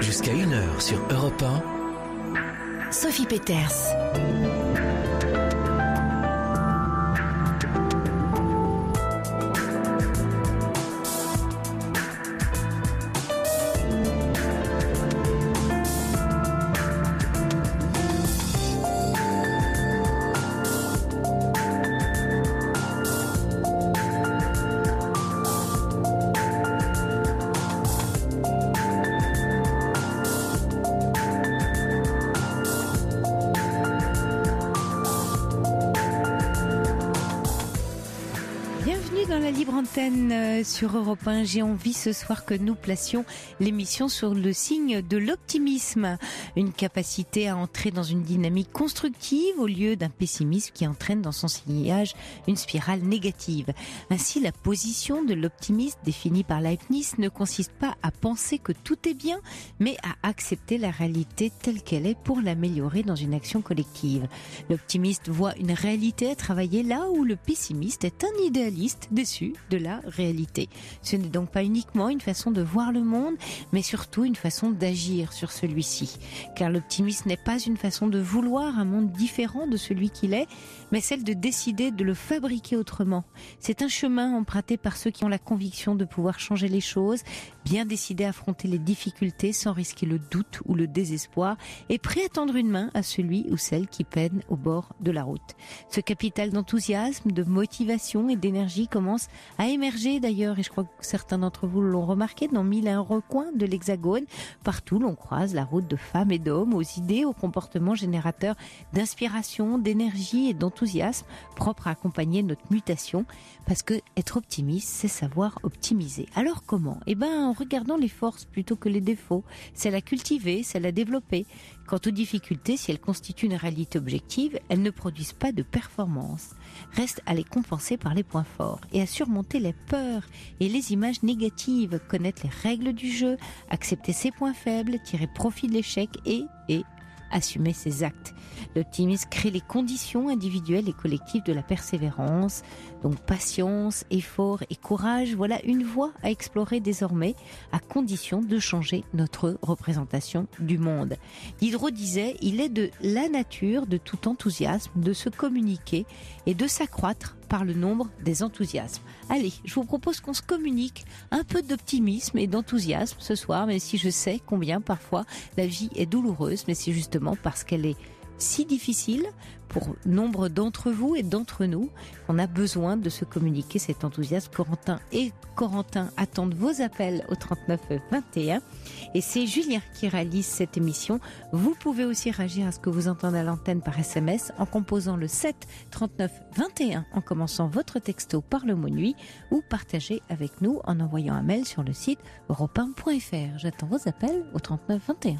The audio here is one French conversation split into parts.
Jusqu'à 1h sur Europe 1. Sophie Peters. Sur Europe 1, j'ai envie ce soir que nous placions l'émission sur le signe de l'optimisme, une capacité à entrer dans une dynamique constructive au lieu d'un pessimisme qui entraîne dans son sillage une spirale négative. Ainsi, la position de l'optimiste définie par Leibniz ne consiste pas à penser que tout est bien, mais à accepter la réalité telle qu'elle est pour l'améliorer dans une action collective. L'optimiste voit une réalité à travailler là où le pessimiste est un idéaliste déçu de la réalité. Ce n'est donc pas uniquement une façon de voir le monde, mais surtout une façon d'agir sur celui-ci. Car l'optimisme n'est pas une façon de vouloir un monde différent de celui qu'il est, mais celle de décider de le fabriquer autrement. C'est un chemin emprunté par ceux qui ont la conviction de pouvoir changer les choses, bien décidés à affronter les difficultés sans risquer le doute ou le désespoir, et prêts à tendre une main à celui ou celle qui peine au bord de la route. Ce capital d'enthousiasme, de motivation et d'énergie commence à émerger d'ailleurs, et je crois que certains d'entre vous l'ont remarqué, dans 1001 recoins de l'Hexagone. Partout, l'on croise la route de femmes et d'hommes aux idées, aux comportements générateurs d'inspiration, d'énergie et d'enthousiasme propres à accompagner notre mutation, parce que être optimiste, c'est savoir optimiser. Alors comment ? En regardant les forces plutôt que les défauts. C'est la cultiver, c'est la développer. Quant aux difficultés, si elles constituent une réalité objective, elles ne produisent pas de performance. Reste à les compenser par les points forts et à surmonter les peurs et les images négatives, connaître les règles du jeu, accepter ses points faibles, tirer profit de l'échec et assumer ses actes. L'optimisme crée les conditions individuelles et collectives de la persévérance. Donc patience, effort et courage, voilà une voie à explorer désormais, à condition de changer notre représentation du monde. Diderot disait, il est de la nature de tout enthousiasme de se communiquer et de s'accroître par le nombre des enthousiasmes. Allez, je vous propose qu'on se communique un peu d'optimisme et d'enthousiasme ce soir, même si je sais combien parfois la vie est douloureuse, mais c'est justement parce qu'elle est si difficile pour nombre d'entre vous et d'entre nous qu'on a besoin de se communiquer cet enthousiasme. Corentin attendent vos appels au 39 21 et c'est Julien qui réalise cette émission. Vous pouvez aussi réagir à ce que vous entendez à l'antenne par SMS en composant le 7 39 21 en commençant votre texto par le mot nuit ou partagez avec nous en envoyant un mail sur le site europe1.fr. J'attends vos appels au 39 21.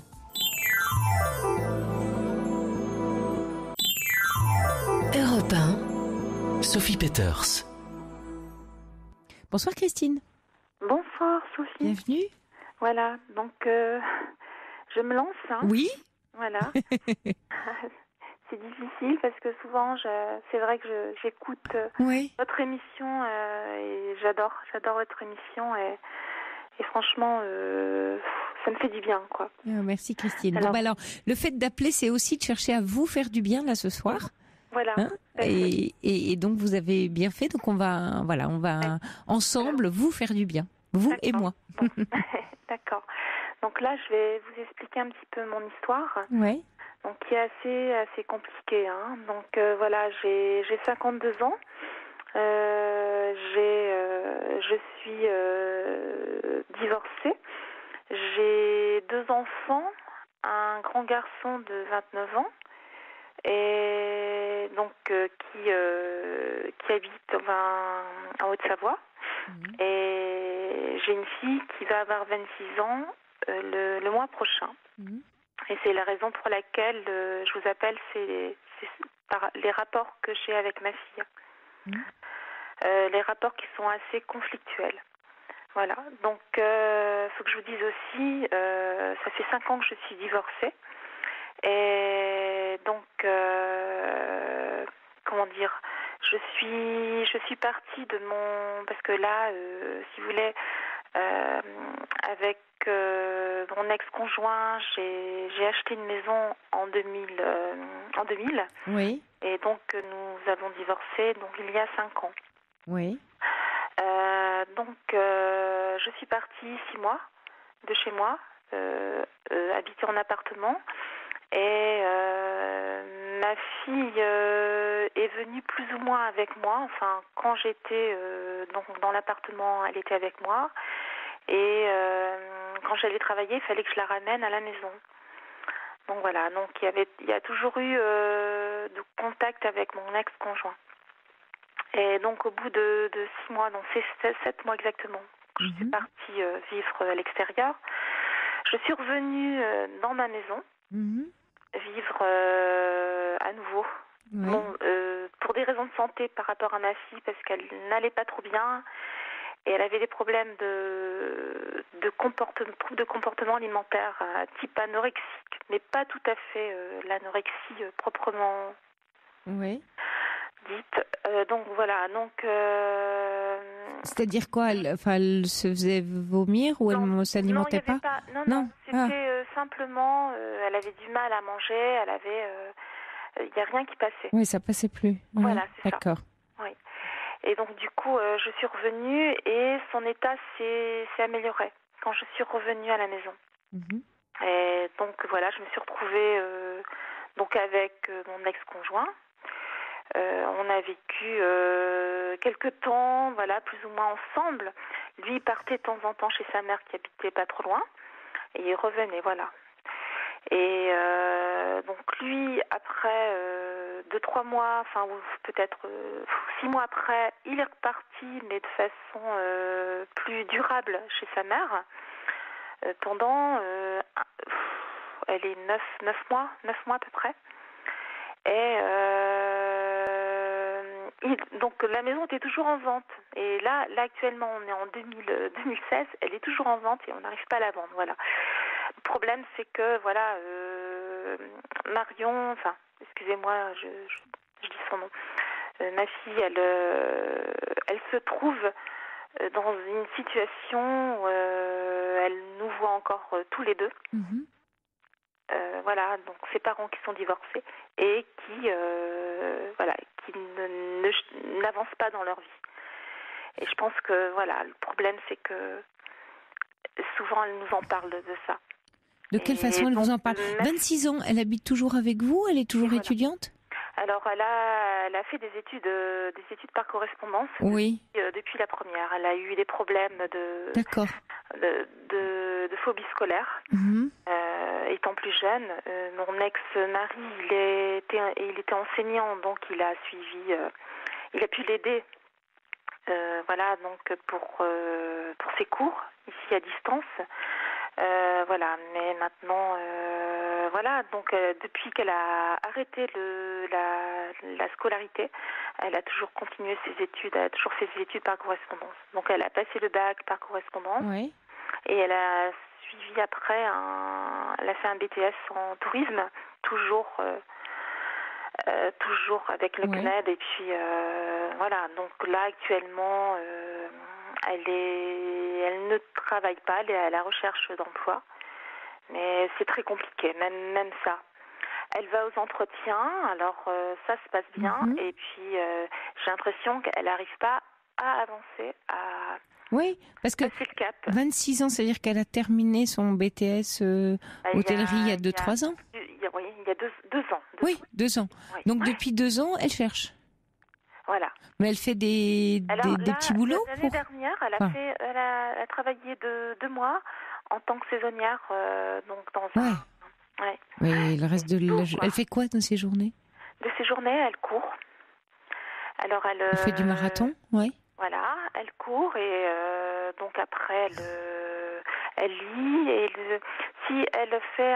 Europe 1. Sophie Peters. Bonsoir Christine. Bonsoir Sophie. Bienvenue. Voilà, donc je me lance. Oui. Voilà. C'est difficile parce que souvent, c'est vrai que j'écoute votre émission et j'adore votre émission et franchement, ça me fait du bien, quoi. Merci Christine. Alors, le fait d'appeler, c'est aussi de chercher à vous faire du bien là ce soir. Voilà. Et donc vous avez bien fait. Donc on va ensemble vous faire du bien, vous et moi. Bon. D'accord. Donc là, je vais vous expliquer un petit peu mon histoire. Oui. Donc qui est assez compliquée. Donc voilà, j'ai 52 ans. Je suis divorcée. J'ai 2 enfants, un grand garçon de 29 ans. Et donc qui habite en Haute-Savoie. Et j'ai une fille qui va avoir 26 ans le mois prochain. Et c'est la raison pour laquelle je vous appelle, c'est par les rapports que j'ai avec ma fille. Les rapports qui sont assez conflictuels. Voilà. Donc, faut que je vous dise aussi, ça fait 5 ans que je suis divorcée. Et donc, comment dire, je suis partie de mon, parce que là, si vous voulez, avec mon ex-conjoint, j'ai acheté une maison en 2000. Oui. Et donc, nous avons divorcé donc, il y a 5 ans. Oui. Donc, je suis partie 6 mois de chez moi, habiter en appartement. Et ma fille est venue plus ou moins avec moi. Enfin, quand j'étais dans l'appartement, elle était avec moi. Et quand j'allais travailler, il fallait que je la ramène à la maison. Donc voilà, donc il y a toujours eu de contact avec mon ex-conjoint. Et donc au bout de 6 mois, donc c'est 7 mois exactement, je suis partie vivre à l'extérieur. Je suis revenue dans ma maison, vivre à nouveau. Oui. Bon, pour des raisons de santé par rapport à ma fille, parce qu'elle n'allait pas trop bien. Et elle avait des problèmes troubles de comportement alimentaire type anorexique, mais pas tout à fait l'anorexie proprement dite. Donc voilà, donc... C'est-à-dire quoi, elle se faisait vomir ou elle ne s'alimentait pas? Non, c'était simplement, elle avait du mal à manger, il n'y a rien qui passait. Oui, ça passait plus. Voilà, c'est ça. D'accord. Oui. Et donc du coup, je suis revenue et son état s'est amélioré quand je suis revenue à la maison. Et donc voilà, je me suis retrouvée donc avec mon ex-conjoint. On a vécu quelques temps, voilà, plus ou moins ensemble. Lui, il partait de temps en temps chez sa mère qui habitait pas trop loin, et il revenait, voilà. Et donc lui, après 2-3 mois, enfin peut-être 6 mois après, il est reparti, mais de façon plus durable chez sa mère. Pendant, elle est 9 mois à peu près. Et donc la maison était toujours en vente. Et là actuellement, on est en 2016, elle est toujours en vente et on n'arrive pas à la vendre. Voilà. Le problème, c'est que voilà, Marion, enfin, excusez-moi, je dis son nom. Ma fille, elle se trouve dans une situation où elle nous voit encore tous les deux. Voilà, donc ses parents qui sont divorcés et qui n'avancent pas dans leur vie. Et je pense que voilà, le problème c'est que souvent elle nous en parle de ça. De quelle façon elle vous en parle? 26 ans, elle habite toujours avec vous? Elle est toujours étudiante? Alors elle a fait des études par correspondance. Oui. Depuis la première. Elle a eu des problèmes de phobie scolaire. Étant plus jeune, mon ex-mari, il était enseignant, donc il a pu l'aider, voilà, donc pour ses cours ici à distance, voilà. Mais maintenant, voilà, donc depuis qu'elle a arrêté la scolarité, elle a toujours continué ses études, elle a toujours fait ses études par correspondance. Donc elle a passé le bac par correspondance, et elle a suivi après elle a fait un BTS en tourisme, toujours avec le CNED, et puis voilà, donc là actuellement elle ne travaille pas, elle est à la recherche d'emploi, mais c'est très compliqué, même ça. Elle va aux entretiens, alors ça se passe bien, et puis j'ai l'impression qu'elle n'arrive pas à avancer, Oui, parce que 26 ans, c'est-à-dire qu'elle a terminé son BTS hôtellerie il y a 2-3 ans. Il y a 2 ans. Oui, 2 ans. Oui. Donc depuis 2 ans, elle cherche. Voilà. Mais elle fait des petits boulots. L'année dernière, elle a travaillé 2 mois en tant que saisonnière, donc dans un. Ouais. Mais le reste elle fait quoi dans ses journées? De ses journées, elle court. Alors elle fait du marathon, oui. Voilà, elle court et donc après elle lit, et si elle fait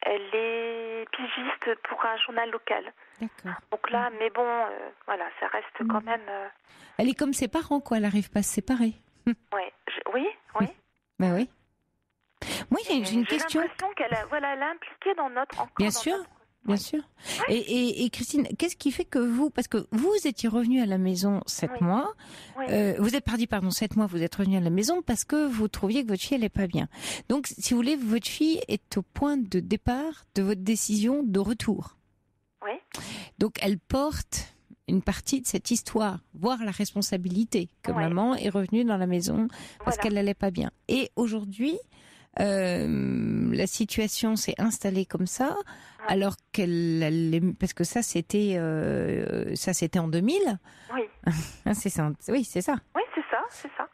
elle est pigiste pour un journal local. D'accord. Donc là, mais bon, voilà, ça reste quand même. Elle est comme ses parents, quoi. Elle n'arrive pas à se séparer. Oui. Ben oui. Moi, j'ai une question. J'ai l'impression qu'elle est impliquée dans notre. Bien sûr. bien sûr. Et Christine, qu'est-ce qui fait que vous, parce que vous étiez revenue à la maison 7 mois, vous êtes parti, 7 mois, vous êtes revenue à la maison parce que vous trouviez que votre fille, elle est pas bien. Donc, si vous voulez, votre fille est au point de départ de votre décision de retour. Oui. Donc, elle porte une partie de cette histoire, voire la responsabilité que maman est revenue dans la maison parce qu'elle n'allait pas bien. Et aujourd'hui, la situation s'est installée comme ça, alors parce que ça c'était en 2000. Oui. C'est ça. Oui, c'est ça. Oui, c'est ça.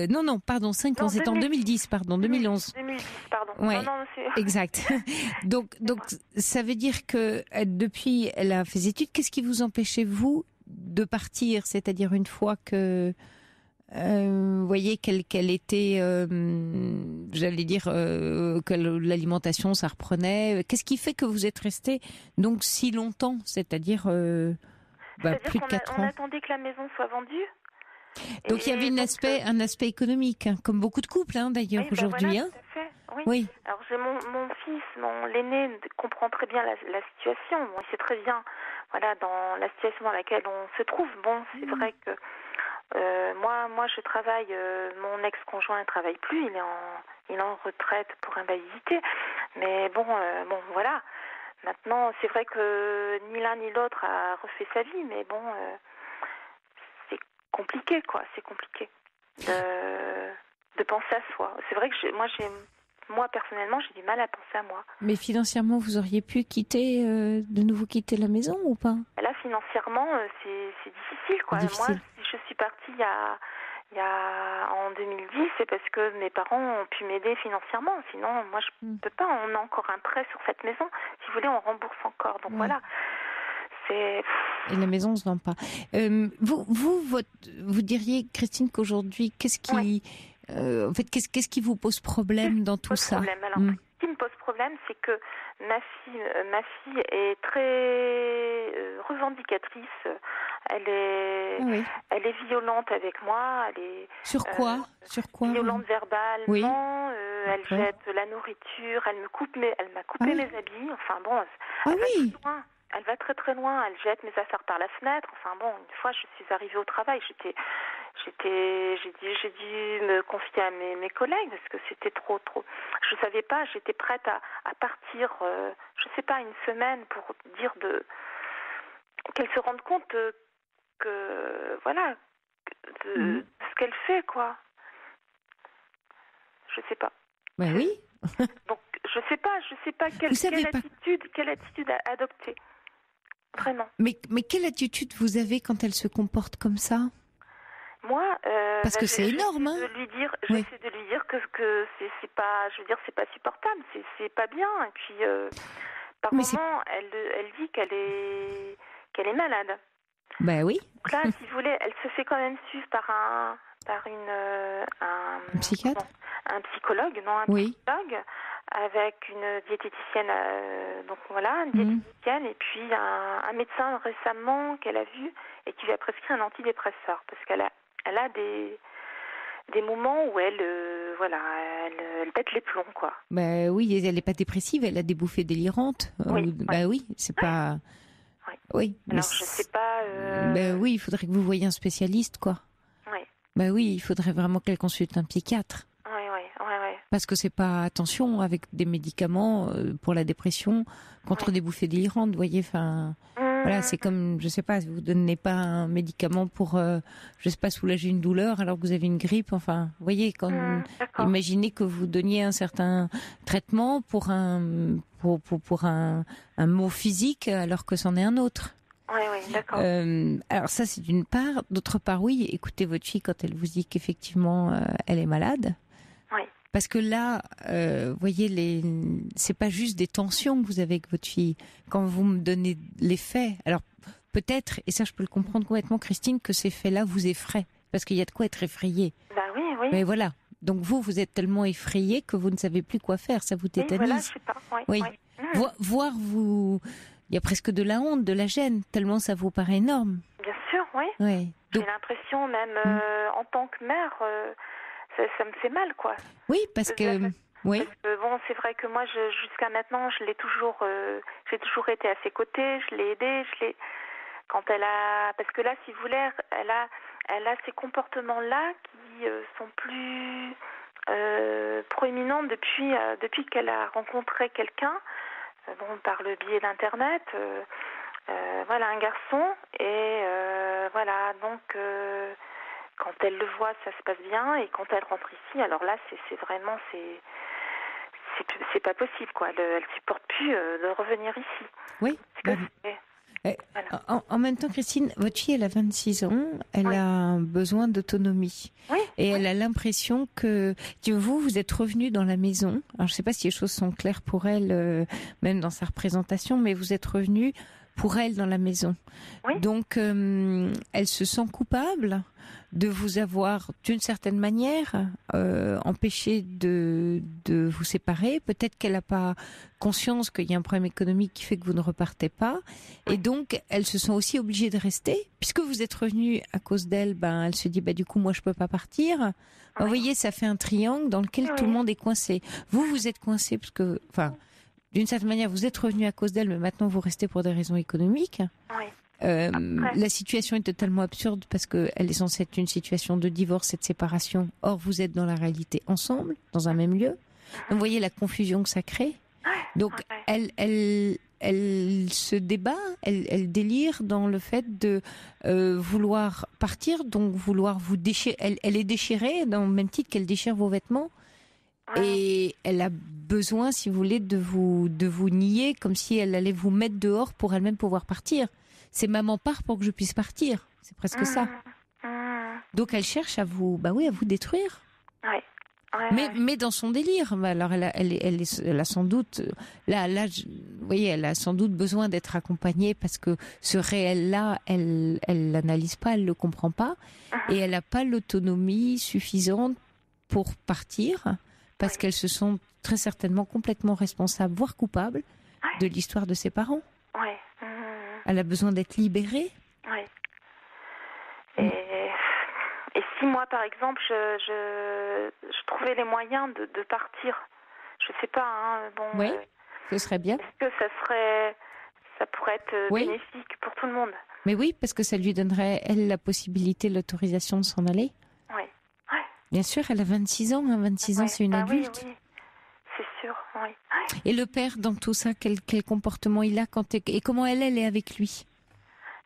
Non, pardon, 5 ans, c'était en 2010, 2011. 2010, pardon. Ouais, non, exact. donc, ça veut dire que depuis, elle a fait des études. Qu'est-ce qui vous empêchait, vous, de partir? C'est-à-dire une fois que vous voyez qu'elle était, j'allais dire, que l'alimentation, ça reprenait. Qu'est-ce qui fait que vous êtes resté donc si longtemps? C'est-à-dire, plus de 4 ans. On attendait que la maison soit vendue. Donc il y avait un aspect économique, hein, comme beaucoup de couples d'ailleurs aujourd'hui. Voilà, tout à fait. Oui. Alors j'ai mon fils, l'aîné comprend très bien la situation. Bon, il sait très bien, dans la situation dans laquelle on se trouve. Bon, c'est vrai que moi je travaille, mon ex-conjoint ne travaille plus, il est en retraite pour invalidité. Mais bon, voilà. Maintenant, c'est vrai que ni l'un ni l'autre a refait sa vie, mais bon. C'est compliqué, quoi. C'est compliqué de penser à soi. C'est vrai que moi, personnellement, j'ai du mal à penser à moi. Mais financièrement, vous auriez pu de nouveau quitter la maison ou pas? Là, financièrement, c'est difficile, quoi. Difficile. Moi, si je suis partie en 2010, c'est parce que mes parents ont pu m'aider financièrement. Sinon, moi, je peux pas. On a encore un prêt sur cette maison. Si vous voulez, on rembourse encore. Donc voilà. Et la maison ne se vend pas. Vous diriez, Christine, qu'aujourd'hui, qu'est-ce qui vous pose problème dans tout ça? Alors, ce qui me pose problème, c'est que ma fille est très revendicatrice. Elle est violente avec moi. Sur quoi Violente verbalement. Elle jette la nourriture. Elle m'a coupé mes habits. Enfin bon. Elle va très très loin, elle jette mes affaires par la fenêtre. Enfin bon, une fois je suis arrivée au travail, j'ai dû me confier à mes collègues parce que c'était trop. Je savais pas, j'étais prête à partir, je sais pas, une semaine pour dire qu'elle se rende compte que de ce qu'elle fait, quoi. Je sais pas. Ben oui. Donc je sais pas quelle attitude adopter. Vraiment. Mais quelle attitude vous avez quand elle se comporte comme ça? Moi, parce que c'est énorme. J'essaie de lui dire que c'est pas, je veux dire, c'est pas supportable, c'est pas bien. Et puis par moment, elle dit qu'elle est malade. Ben oui. Donc là, si vous voulez, elle se fait quand même suivre par un psychiatre, un psychologue, psychologue. Avec une diététicienne, une diététicienne, et puis un médecin récemment qu'elle a vu et qui lui a prescrit un antidépresseur parce qu'elle a des moments où elle pète les plombs, quoi. Ben oui, elle n'est pas dépressive, elle a des bouffées délirantes. Oui, c'est pas. Oui. Alors je sais pas. Ben oui, il faudrait que vous voyiez un spécialiste, quoi. Oui. Ben oui, il faudrait vraiment qu'elle consulte un psychiatre. Parce que c'est pas, attention, avec des médicaments pour la dépression contre des bouffées délirantes, vous voyez, voilà, c'est comme, je sais pas, vous donnez pas un médicament pour, je sais pas, soulager une douleur alors que vous avez une grippe, enfin, vous voyez, imaginez que vous donniez un certain traitement pour un mot physique alors que c'en est un autre. Oui, d'accord. Alors ça, c'est d'une part. D'autre part, oui, écoutez votre fille quand elle vous dit qu'effectivement, elle est malade. Parce que là, vous voyez, c'est pas juste des tensions que vous avez avec votre fille. Quand vous me donnez les faits, alors peut-être, et ça je peux le comprendre complètement, Christine, que ces faits-là vous effraient. Parce qu'il y a de quoi être effrayé. Bah oui. Mais voilà. Donc vous êtes tellement effrayé que vous ne savez plus quoi faire. Ça vous tétanise. Oui, voilà, je sais pas. Oui. Voir vous... Il y a presque de la honte, de la gêne, tellement ça vous paraît énorme. Bien sûr, oui. Donc, j'ai l'impression, même en tant que mère... ça me fait mal, quoi. Oui, parce que Oui. Parce que, bon, c'est vrai que moi, jusqu'à maintenant, j'ai toujours été à ses côtés, je l'ai aidée, parce que là, si vous voulez, elle a ces comportements-là qui sont plus proéminents depuis qu'elle a rencontré quelqu'un, par le biais d'Internet, un garçon, et voilà, donc quand elle le voit, ça se passe bien, et quand elle rentre ici, alors là, c'est vraiment, c'est pas possible, quoi. Elle supporte plus de revenir ici. Oui. Voilà. En même temps, Christine, votre fille, elle a 26 ans, elle a besoin d'autonomie. Oui. Et elle a l'impression que vous êtes revenu dans la maison. Alors, je ne sais pas si les choses sont claires pour elle, même dans sa représentation, mais vous êtes revenu pour elle dans la maison. Oui. Donc, elle se sent coupable de vous avoir, d'une certaine manière, empêché de vous séparer. Peut-être qu'elle n'a pas conscience qu'il y a un problème économique qui fait que vous ne repartez pas. Et donc, elle se sent aussi obligée de rester. Puisque vous êtes revenu à cause d'elle, elle se dit, du coup, moi, je peux pas partir. Vous voyez, ça fait un triangle dans lequel tout le monde est coincé. Vous êtes coincé parce que, d'une certaine manière, vous êtes revenu à cause d'elle, mais maintenant, vous restez pour des raisons économiques. Oui. La situation est totalement absurde parce que elle est censée être une situation de divorce et de séparation. Or, vous êtes dans la réalité ensemble, dans un même lieu. Donc, vous voyez la confusion que ça crée. Donc, elle se débat, elle délire dans le fait de vouloir partir, donc vouloir vous déchirer. Elle est déchirée, dans le même titre qu'elle déchire vos vêtements. Et elle a besoin, si vous voulez, de vous nier, comme si elle allait vous mettre dehors pour elle-même pouvoir partir. C'est maman part pour que je puisse partir. C'est presque ça. Donc elle cherche à vous détruire. Mais dans son délire. Alors elle a sans doute, elle a sans doute besoin d'être accompagnée parce que ce réel-là, elle l'analyse pas, elle le comprend pas, et elle n'a pas l'autonomie suffisante pour partir parce qu'elle se sent très certainement complètement responsable, voire coupable, de l'histoire de ses parents. Elle a besoin d'être libérée. Oui. Et si moi, par exemple, je trouvais les moyens de partir, je sais pas, oui, ce serait bien. Est-ce que ça pourrait être bénéfique pour tout le monde? Mais oui, parce que ça lui donnerait, elle, la possibilité, l'autorisation de s'en aller. Oui. Bien sûr, elle a 26 ans. 26 ans, c'est une adulte. Oui. C'est sûr, oui. Et le père, dans tout ça, quel comportement il a et comment elle est avec lui?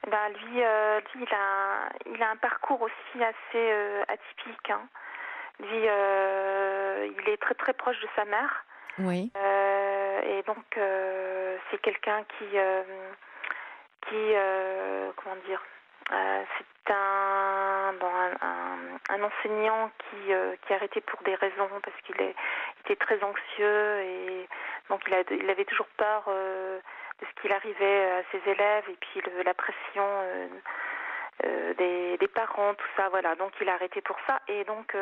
Lui, il a un parcours aussi assez atypique. Lui, il est très très proche de sa mère. Oui. Et donc, c'est quelqu'un qui comment dire, c'est un enseignant qui a arrêté pour des raisons parce qu'il était très anxieux, et donc il avait toujours peur de ce qu'il arrivait à ses élèves, et puis la pression des parents, tout ça, voilà. Donc il a arrêté pour ça, et donc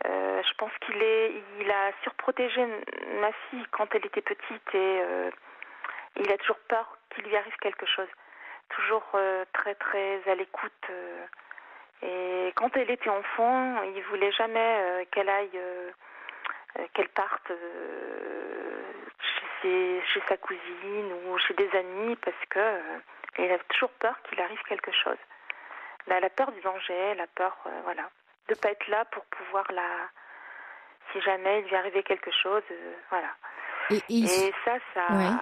je pense il a surprotégé ma fille quand elle était petite, et il a toujours peur qu'il lui arrive quelque chose. Toujours très très à l'écoute. Et quand elle était enfant, il voulait jamais qu'elle parte chez sa cousine ou chez des amis, parce que elle avait toujours peur qu'il arrive quelque chose. Elle a peur du danger, elle a peur, de pas être là pour pouvoir si jamais il lui arrivait quelque chose, voilà. Et ça. Ouais.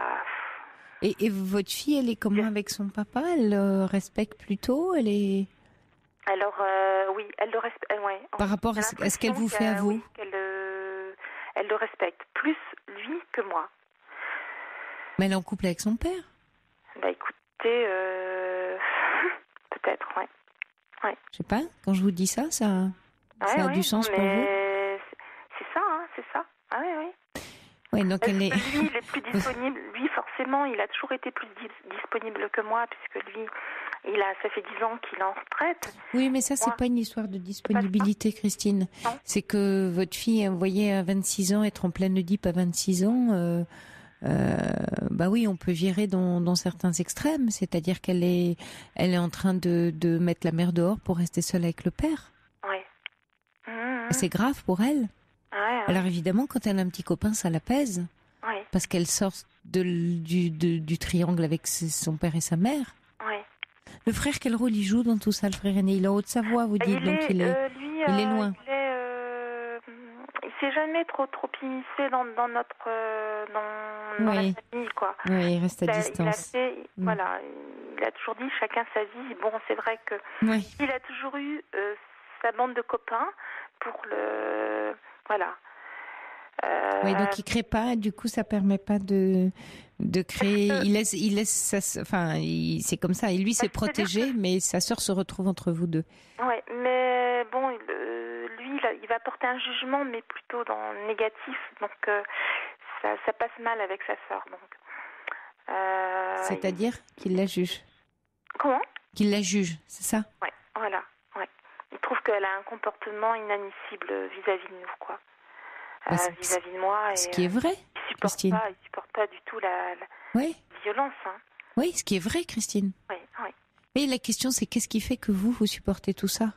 Et votre fille, elle est comment avec son papa? Elle le respecte plutôt? Elle est... Alors, oui, elle le respecte. Ouais. Par rapport à ce qu'elle vous fait à vous? Oui, elle le respecte. Plus lui que moi. Mais elle est en couple avec son père? Écoutez, peut-être, ouais. Je sais pas, quand je vous dis ça a du sens pour vous? C'est ça. Ah oui. Oui, donc lui, il est plus disponible. Lui, forcément, il a toujours été plus disponible que moi, puisque lui, ça fait 10 ans qu'il est en retraite. Oui, mais ça, c'est pas une histoire de disponibilité, Christine. Non. C'est que votre fille, vous voyez, à 26 ans, être en pleine Oedipe à 26 ans, oui, on peut virer dans certains extrêmes. C'est-à-dire qu'elle est en train de mettre la mère dehors pour rester seule avec le père. Oui. C'est grave pour elle. Ouais. Alors évidemment, quand elle a un petit copain, ça l'apaise. Ouais. Parce qu'elle sort du triangle avec son père et sa mère. Ouais. Le frère, quel rôle il joue dans tout ça, le frère aîné? Il est en Haute-Savoie, vous dites, donc il est loin. Il s'est jamais trop immiscé dans notre dans la famille, quoi. Oui, il reste à distance. Voilà, il a toujours dit chacun sa vie. Bon, c'est vrai que il a toujours eu sa bande de copains pour le voilà. Oui, donc il crée pas. Du coup, ça permet pas de créer. Il laisse ça. Enfin, c'est comme ça. Et lui, c'est protégé, mais sa sœur se retrouve entre vous deux. Ouais, mais bon, lui, il va porter un jugement, mais plutôt dans le négatif. Donc, ça passe mal avec sa sœur. Donc, c'est-à-dire qu'il la juge. Comment? Qu'il la juge, c'est ça? Ouais, voilà. Ouais. Il trouve qu'elle a un comportement inadmissible vis-à-vis de nous, quoi. Vis-à-vis de moi. Ce qui est vrai, Christine. Il supporte pas du tout la violence. Hein. Oui, ce qui est vrai, Christine. Oui. Et la question, c'est qu'est-ce qui fait que vous supportez tout ça?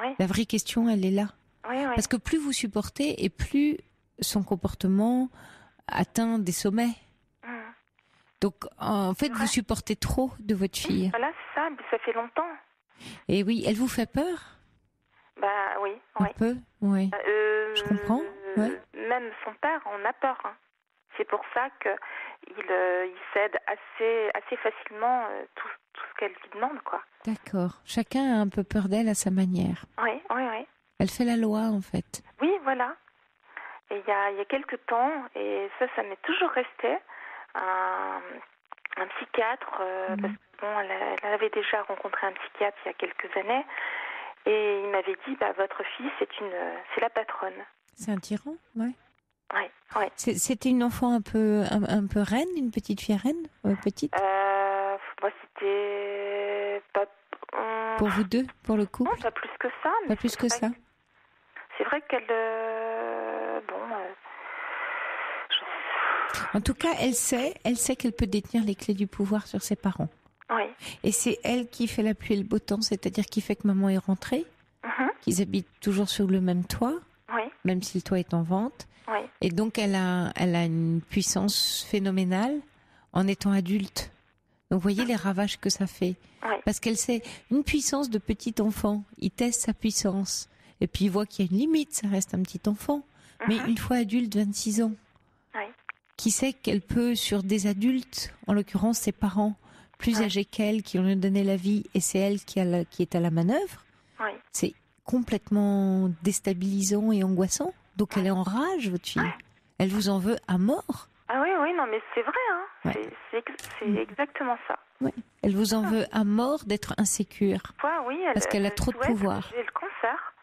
Oui. La vraie question, elle est là. Oui. Parce que plus vous supportez et plus son comportement atteint des sommets. Donc, en fait, vous supportez trop de votre fille. Voilà, c'est ça. Ça fait longtemps. Et oui, elle vous fait peur? Bah oui. Un peu, oui. Je comprends. Ouais. Même son père en a peur. Hein. C'est pour ça qu'il cède assez facilement tout ce qu'elle lui demande, quoi. D'accord. Chacun a un peu peur d'elle à sa manière. Oui. Elle fait la loi, en fait. Oui, voilà. Et il y a quelques temps, et ça m'est toujours resté, un psychiatre, parce que bon, elle avait déjà rencontré un psychiatre il y a quelques années, et il m'avait dit, votre fille, c'est la patronne. C'est un tyran, ouais. Oui. C'était une enfant un peu reine, une petite fille reine, petite. Moi, c'était pas. Pour vous deux, pour le couple. Non, pas plus que ça. Pas plus que ça. C'est vrai qu'elle, En tout cas, elle sait qu'elle peut détenir les clés du pouvoir sur ses parents. Oui. Et c'est elle qui fait la pluie et le beau temps, c'est-à-dire qui fait que maman est rentrée, qu'ils habitent toujours sur le même toit. Même si le toit est en vente. Oui. Et donc, elle a une puissance phénoménale en étant adulte. Donc, vous voyez les ravages que ça fait. Oui. Parce qu'elle sait, une puissance de petit enfant, il teste sa puissance. Et puis, il voit qu'il y a une limite, ça reste un petit enfant. Mais une fois adulte, 26 ans, qui sait qu'elle peut, sur des adultes, en l'occurrence ses parents, plus âgés qu'elle, qui lui ont donné la vie, et c'est elle qui est à la manœuvre, c'est complètement déstabilisant et angoissant. Donc elle est en rage, votre fille. Elle vous en veut à mort. Ah oui, non, mais c'est vrai, hein. C'est exactement ça. Oui. Elle vous en veut à mort d'être insécure. Oui, parce qu'elle a trop de pouvoir. J'ai le cancer.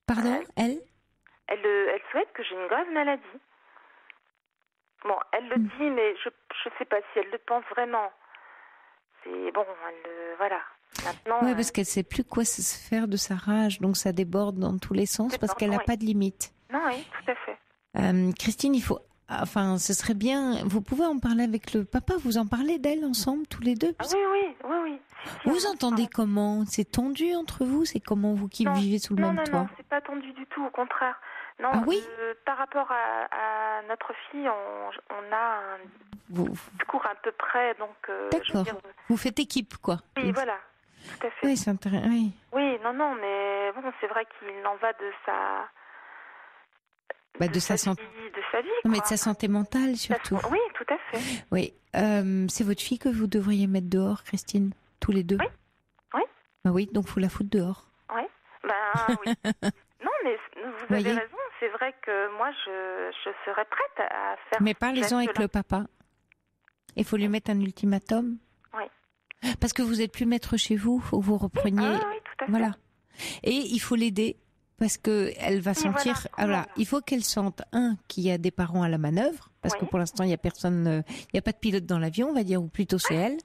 Pardon, elle souhaite que j'ai une grave maladie. Bon, elle le dit, mais je sais pas si elle le pense vraiment. C'est bon, voilà. Maintenant, oui, parce qu'elle sait plus quoi se faire de sa rage, donc ça déborde dans tous les sens parce qu'elle n'a pas de limite. Non, oui, tout à fait. Christine, ce serait bien. Vous pouvez en parler avec le papa. Vous en parlez d'elle ensemble, tous les deux. Oui. Vous entendez comment? C'est tendu entre vous? C'est comment vous qui vivez sous le même toit? Non, c'est pas tendu du tout. Au contraire. Non. Ah oui. Par rapport à notre fille, on a un discours à peu près, donc. D'accord. Vous faites équipe, quoi. Oui, voilà. Tout à fait. Oui, c'est intéressant. Oui, non, mais bon, c'est vrai qu'il en va de sa... de sa santé. De sa vie, non, mais de sa santé mentale, surtout. Oui, tout à fait. Oui. C'est votre fille que vous devriez mettre dehors, Christine, tous les deux. Oui. Oui, donc il faut la foutre dehors. Oui. Oui. Non, mais vous avez raison. C'est vrai que moi, je serais prête à faire... Mais parlez-en avec le papa. Il faut lui mettre un ultimatum. Oui. Parce que vous n'êtes plus maître chez vous, faut que vous repreniez. Oui, tout à fait. Voilà. Et il faut l'aider parce que elle va sentir. Voilà, il faut qu'elle sente qu'il y a des parents à la manœuvre, parce que pour l'instant il y a personne, il n'y a pas de pilote dans l'avion, on va dire, ou plutôt c'est elle.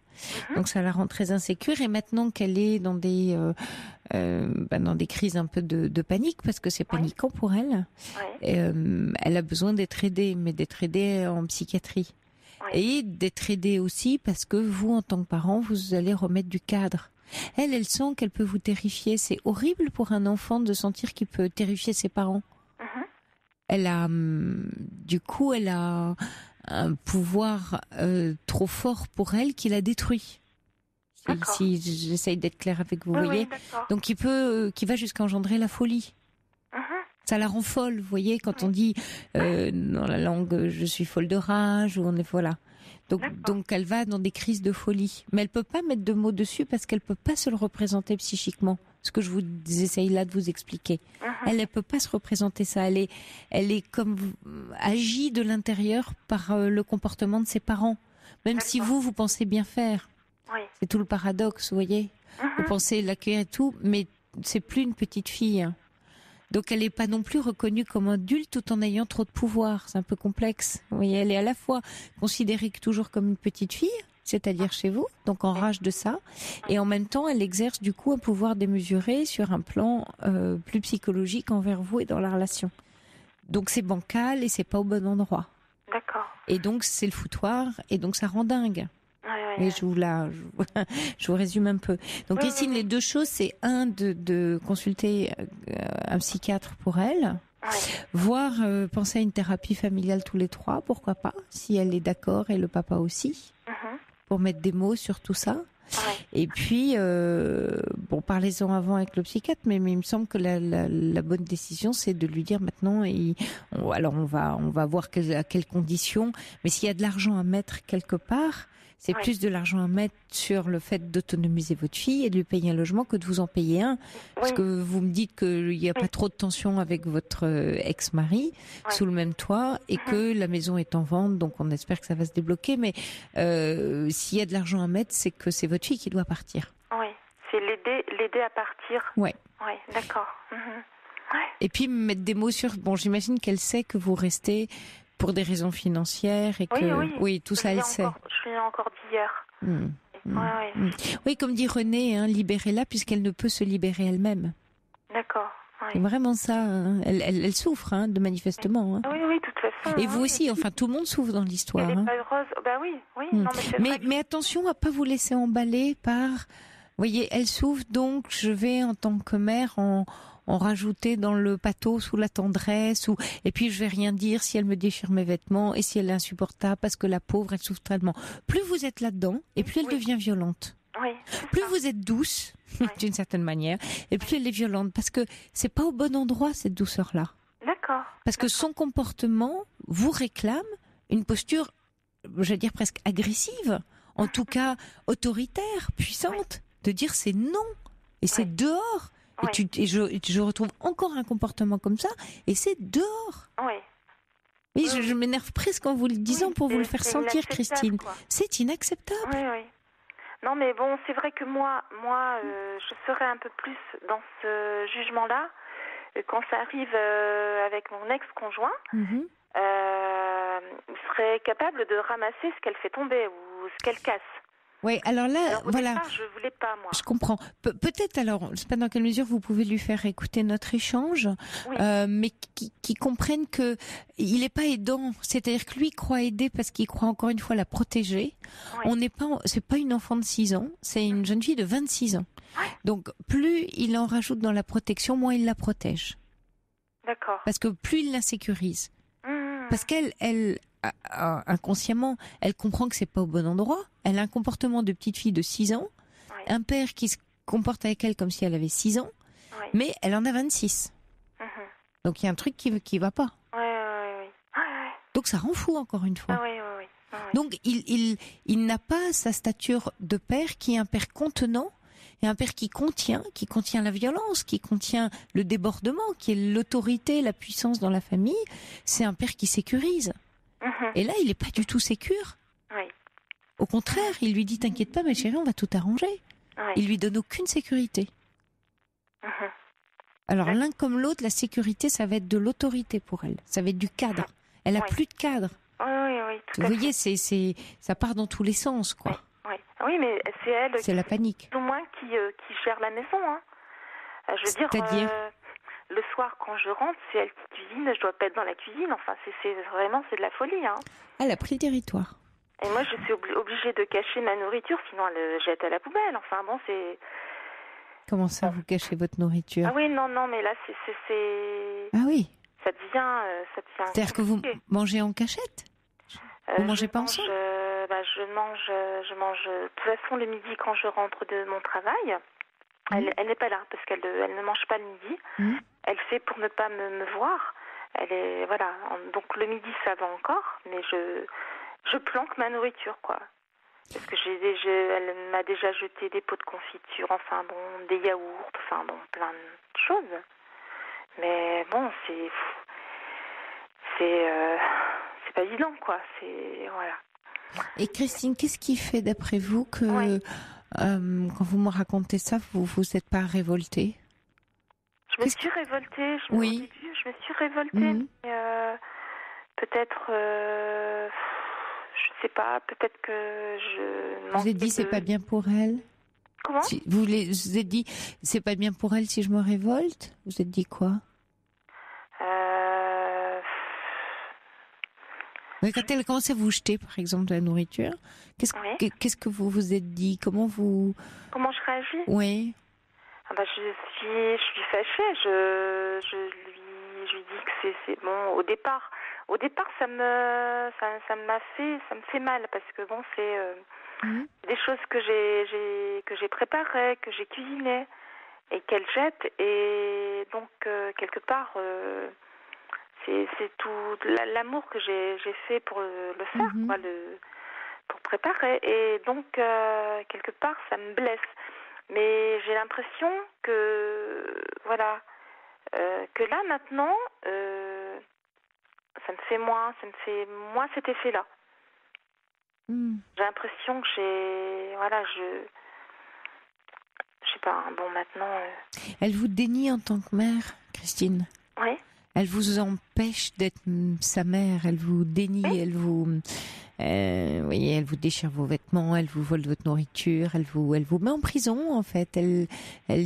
Donc ça la rend très insécure. Et maintenant qu'elle est dans des crises un peu de panique, parce que c'est paniquant pour elle, elle a besoin d'être aidée, mais d'être aidée en psychiatrie. Et d'être aidée aussi parce que vous, en tant que parent, vous allez remettre du cadre. Elle sent qu'elle peut vous terrifier. C'est horrible pour un enfant de sentir qu'il peut terrifier ses parents. elle a un pouvoir trop fort pour elle qui la détruit. Si j'essaye d'être claire avec vous, voyez. Donc qui va jusqu'à engendrer la folie. Ça la rend folle, vous voyez, quand on dit dans la langue je suis folle de rage, ou on est voilà. Donc elle va dans des crises de folie, mais elle peut pas mettre de mots dessus parce qu'elle peut pas se le représenter psychiquement. Ce que je vous essaye là de vous expliquer. Elle peut pas se représenter ça. Elle est comme agie de l'intérieur par le comportement de ses parents. Même si vous pensez bien faire. Oui. C'est tout le paradoxe, vous voyez. Vous pensez l'accueillir et tout, mais c'est plus une petite fille. Donc elle n'est pas non plus reconnue comme adulte tout en ayant trop de pouvoir. C'est un peu complexe. Vous voyez, elle est à la fois considérée toujours comme une petite fille, c'est-à-dire chez vous, donc en rage de ça, et en même temps elle exerce du coup un pouvoir démesuré sur un plan plus psychologique envers vous et dans la relation. Donc c'est bancal et c'est pas au bon endroit. D'accord. Et donc c'est le foutoir et donc ça rend dingue. Et je vous résume un peu. Donc Christine, les deux choses, c'est de consulter un psychiatre pour elle, voire penser à une thérapie familiale tous les trois, pourquoi pas, si elle est d'accord et le papa aussi, pour mettre des mots sur tout ça. Et puis, parlez-en avant avec le psychiatre, mais il me semble que la bonne décision, c'est de lui dire maintenant, alors on va voir à quelles conditions, mais s'il y a de l'argent à mettre quelque part, c'est plus de l'argent à mettre sur le fait d'autonomiser votre fille et de lui payer un logement que de vous en payer un. Parce que vous me dites qu'il n'y a pas trop de tension avec votre ex-mari sous le même toit et que la maison est en vente, donc on espère que ça va se débloquer. Mais s'il y a de l'argent à mettre, c'est que c'est votre fille qui doit partir. Oui, c'est l'aider à partir. Oui. Oui, d'accord. Et puis mettre des mots sur... Bon, j'imagine qu'elle sait que vous restez... pour des raisons financières et que oui tout ça elle sait. Je l'ai encore dit hier. Oui, comme dit René, libérez-la puisqu'elle ne peut se libérer elle-même. D'accord. C'est vraiment ça. Elle souffre de manifestement. Oui, de toute façon. Et vous aussi, enfin tout le monde souffre dans l'histoire. Elle n'est pas heureuse. Bah oui. Non, mais attention à pas vous laisser emballer par. Vous voyez, elle souffre donc je vais en tant que mère en rajouter dans le pathos ou la tendresse et puis je vais rien dire si elle me déchire mes vêtements et si elle est insupportable parce que la pauvre elle souffre tellement. Plus vous êtes là-dedans et plus elle devient violente. Plus vous êtes douce d'une certaine manière et plus elle est violente parce que c'est pas au bon endroit cette douceur-là. D'accord. Parce que son comportement vous réclame une posture, je vais dire presque agressive, en tout cas autoritaire, puissante, de dire c'est non et c'est dehors. Et je retrouve encore un comportement comme ça, et c'est dehors. Oui, je m'énerve presque en vous le disant pour vous le faire sentir, Christine. C'est inacceptable. Oui. Non, mais bon, c'est vrai que moi, je serais un peu plus dans ce jugement-là quand ça arrive avec mon ex-conjoint. Il serait capable de ramasser ce qu'elle fait tomber ou ce qu'elle casse. Oui, alors là, voilà. Départ, je voulais pas, moi. Je comprends. Peut-être alors, je sais pas dans quelle mesure vous pouvez lui faire écouter notre échange, mais qui comprenne que il est pas aidant. C'est-à-dire que lui croit aider parce qu'il croit encore une fois la protéger. On n'est pas, c'est pas une enfant de 6 ans, c'est une jeune fille de 26 ans. Donc plus il en rajoute dans la protection, moins il la protège. D'accord. Parce que plus il la sécurise. Parce qu'elle inconsciemment, elle comprend que c'est pas au bon endroit. Elle a un comportement de petite fille de 6 ans, un père qui se comporte avec elle comme si elle avait 6 ans, mais elle en a 26. Donc il y a un truc qui va pas. Donc ça rend fou encore une fois. Donc il n'a pas sa stature de père qui est un père contenant et un père qui contient la violence, qui contient le débordement, qui est l'autorité, la puissance dans la famille. C'est un père qui sécurise. Et là, il n'est pas du tout sécure. Au contraire, il lui dit « T'inquiète pas, ma chérie, on va tout arranger ». Il lui donne aucune sécurité. Alors, l'un comme l'autre, la sécurité, ça va être de l'autorité pour elle. Ça va être du cadre. Elle a plus de cadre. Tout Vous voyez, ça part dans tous les sens, quoi. Oui, mais c'est elle. C'est la panique. Au moins qui gère la maison. Je veux dire, le soir quand je rentre, c'est elle qui cuisine. Je dois pas être dans la cuisine. Enfin, c'est vraiment de la folie. Elle a pris le territoire. Et moi, je suis obligée de cacher ma nourriture, sinon elle le jette à la poubelle. Enfin bon, c'est. Comment ça, vous cachez votre nourriture? Ah oui, non, mais là, c'est. Ah oui. ça devient C'est-à-dire que vous compliqué. mangez en cachette? Vous mangez pas ensemble? Je mange de toute façon le midi quand je rentre de mon travail. Elle n'est pas là parce qu'elle ne mange pas le midi. Elle fait pour ne pas me voir. Donc le midi ça va encore, mais je planque ma nourriture, quoi. Parce que elle m'a déjà jeté des pots de confiture, des yaourts, plein de choses. Mais bon, c'est pas évident, quoi. Voilà. Et Christine, qu'est-ce qui fait, d'après vous, que quand vous me racontez ça, vous vous êtes pas révoltée? Je me suis révoltée. Au début, je me suis révoltée. Mais, peut-être, je sais pas. Peut-être que je. Vous vous êtes dit c'est pas bien pour elle? Comment? Vous vous êtes dit c'est pas bien pour elle si je me révolte? Vous vous êtes dit quoi? Mais quand elle commence à vous jeter, par exemple, de la nourriture, qu'est-ce que vous vous êtes dit? Comment je réagis? Oui. Je suis fâchée. Je lui dis que c'est bon. Au départ, ça me fait mal parce que bon, c'est des choses que j'ai préparées, que j'ai cuisinées et qu'elle jette, et donc quelque part. C'est tout l'amour que j'ai fait pour le faire, quoi, pour préparer. Et donc, quelque part, ça me blesse. Mais j'ai l'impression que, que là, maintenant, ça me fait moins cet effet-là. J'ai l'impression que je sais pas, bon, maintenant... Elle vous dénie en tant que mère, Christine? Oui. Elle vous empêche d'être sa mère, elle vous dénie, elle vous déchire vos vêtements, elle vous vole votre nourriture, elle vous met en prison, en fait. Elle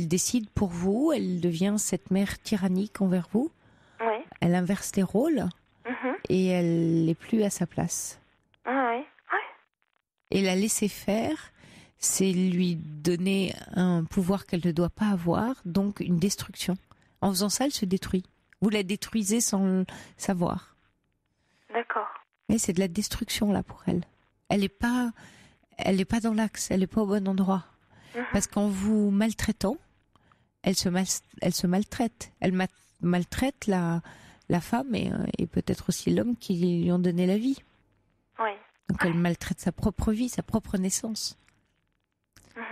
décide pour vous, elle devient cette mère tyrannique envers vous. Oui. Elle inverse les rôles et elle n'est plus à sa place. Oui. Et la laisser faire, c'est lui donner un pouvoir qu'elle ne doit pas avoir, donc une destruction. En faisant ça, elle se détruit. Vous la détruisez sans le savoir. D'accord. Mais c'est de la destruction là pour elle. Elle n'est pas dans l'axe, elle n'est pas au bon endroit. Parce qu'en vous maltraitant, elle se maltraite. Elle maltraite la femme et peut-être aussi l'homme qui lui ont donné la vie. Oui. Donc elle maltraite sa propre vie, sa propre naissance.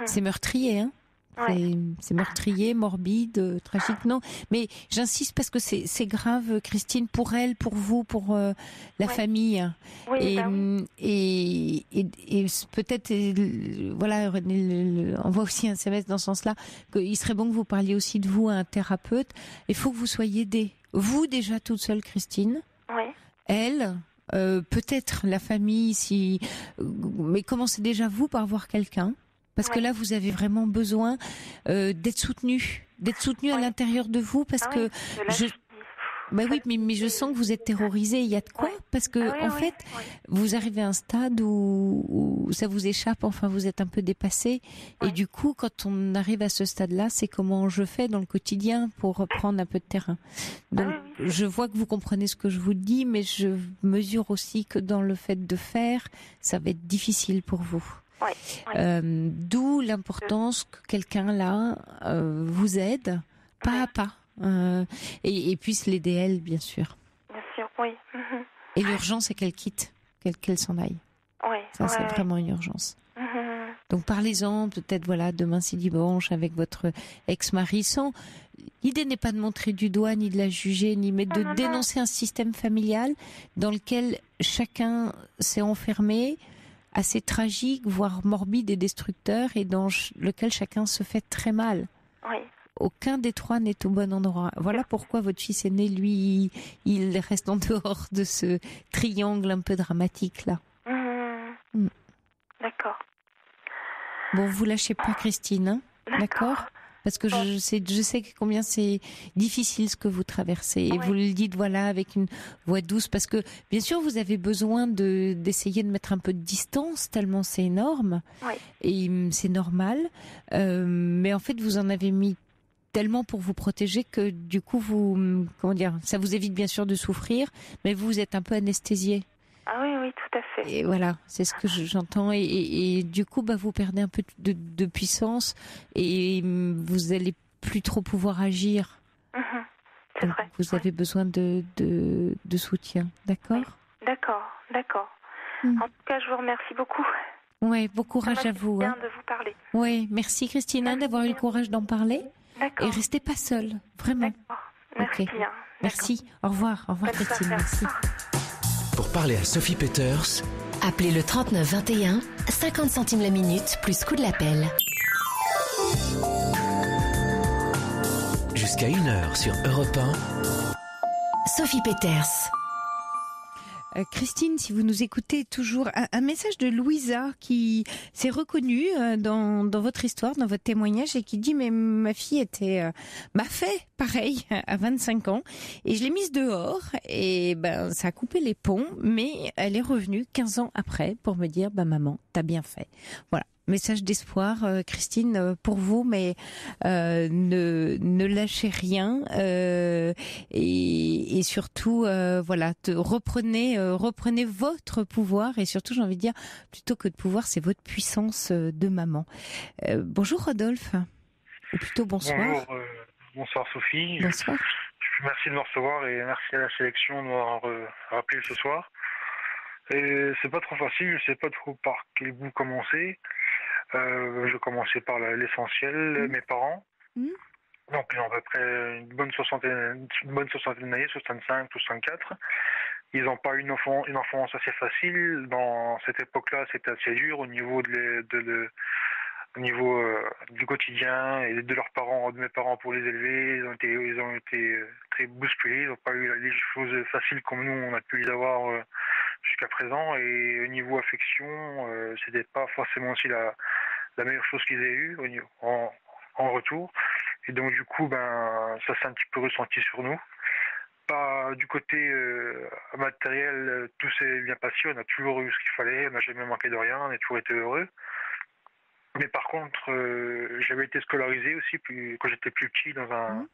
C'est meurtrier, hein? C'est meurtrier, morbide, tragique. Non, mais j'insiste parce que c'est grave, Christine, pour elle, pour vous, pour la famille. Oui, et peut-être, voilà, René envoie aussi un SMS dans ce sens-là, qu'il serait bon que vous parliez aussi de vous à un thérapeute. Il faut que vous soyez aidée. Vous, déjà toute seule, Christine. Oui. Elle, peut-être la famille, mais commencez déjà vous par voir quelqu'un. Parce que là, vous avez vraiment besoin d'être soutenu à l'intérieur de vous, parce que mais je sens que vous êtes terrorisée. Il y a de quoi? Parce que en fait, vous arrivez à un stade où ça vous échappe. Enfin, vous êtes un peu dépassé. Et du coup, quand on arrive à ce stade-là, c'est comment je fais dans le quotidien pour reprendre un peu de terrain. Donc, je vois que vous comprenez ce que je vous dis, mais je mesure aussi que dans le fait de faire, ça va être difficile pour vous. D'où l'importance que quelqu'un là vous aide pas à pas et puisse l'aider elle, bien sûr. Bien sûr, oui. Et l'urgence, c'est qu'elle quitte, qu'elle s'en aille. Ça, c'est vraiment une urgence. Donc parlez-en, peut-être demain c'est dimanche avec votre ex-mari. L'idée n'est pas de montrer du doigt, ni de la juger, mais de dénoncer un système familial dans lequel chacun s'est enfermé, assez tragique, voire morbide et destructeur, et dans lequel chacun se fait très mal. Aucun des trois n'est au bon endroit. Voilà pourquoi votre fils aîné, lui, il reste en dehors de ce triangle un peu dramatique là. D'accord. Bon, vous lâchez pas, Christine, hein? D'accord? Parce que je sais combien c'est difficile ce que vous traversez. Et vous le dites, avec une voix douce. Parce que, bien sûr, vous avez besoin d'essayer de mettre un peu de distance, tellement c'est énorme. Et c'est normal. Mais en fait, vous en avez mis tellement pour vous protéger que du coup, ça vous évite bien sûr de souffrir, mais vous êtes un peu anesthésié. Ah oui, oui, tout à fait. Et voilà, c'est ce que j'entends. Et du coup, vous perdez un peu de puissance et vous allez plus trop pouvoir agir. C'est vrai. Vous avez besoin de soutien, d'accord ? Oui. D'accord. En tout cas, je vous remercie beaucoup. Oui, bon courage à vous. Bien de vous parler. Oui, merci Christina d'avoir eu le courage d'en parler. D'accord. Et restez pas seule, vraiment. D'accord. Merci bien. Merci. Au revoir. Au revoir Christine. Merci. Pour parler à Sophie Peeters, appelez le 39 21, 50 centimes la minute, plus coût de l'appel. jusqu'à 1h sur Europe 1. Sophie Peeters. Christine, si vous nous écoutez toujours, un message de Louisa qui s'est reconnue dans votre histoire, dans votre témoignage et qui dit mais ma fille m'a fait pareil à 25 ans et je l'ai mise dehors et ça a coupé les ponts, mais elle est revenue 15 ans après pour me dire maman, t'as bien fait. Voilà. Message d'espoir, Christine, pour vous, mais ne lâchez rien et surtout, reprenez votre pouvoir et surtout, j'ai envie de dire, plutôt que de pouvoir, c'est votre puissance de maman. Bonjour Rodolphe, ou plutôt bonsoir. Bonsoir Sophie. Bonsoir. Merci de me recevoir et merci à la sélection de m'avoir rappelé ce soir. Et c'est pas trop facile, je sais pas trop par quel bout commencer. Je commençais par l'essentiel, mes parents. Donc ils ont à peu près une bonne soixantaine d'années, 65, 64. Ils n'ont pas eu une enfance assez facile. Dans cette époque-là, c'était assez dur au niveau au niveau du quotidien et de leurs parents, de mes parents pour les élever. Ils ont été très bousculés. Ils n'ont pas eu les choses faciles comme nous on a pu les avoir jusqu'à présent. Et au niveau affection, c'était pas forcément aussi la meilleure chose qu'ils aient eue en retour. Et donc du coup, ça s'est un petit peu ressenti sur nous. Pas du côté matériel, tout s'est bien passé. On a toujours eu ce qu'il fallait. On n'a jamais manqué de rien. On a toujours été heureux. Mais par contre, j'avais été scolarisé aussi quand j'étais plus petit dans un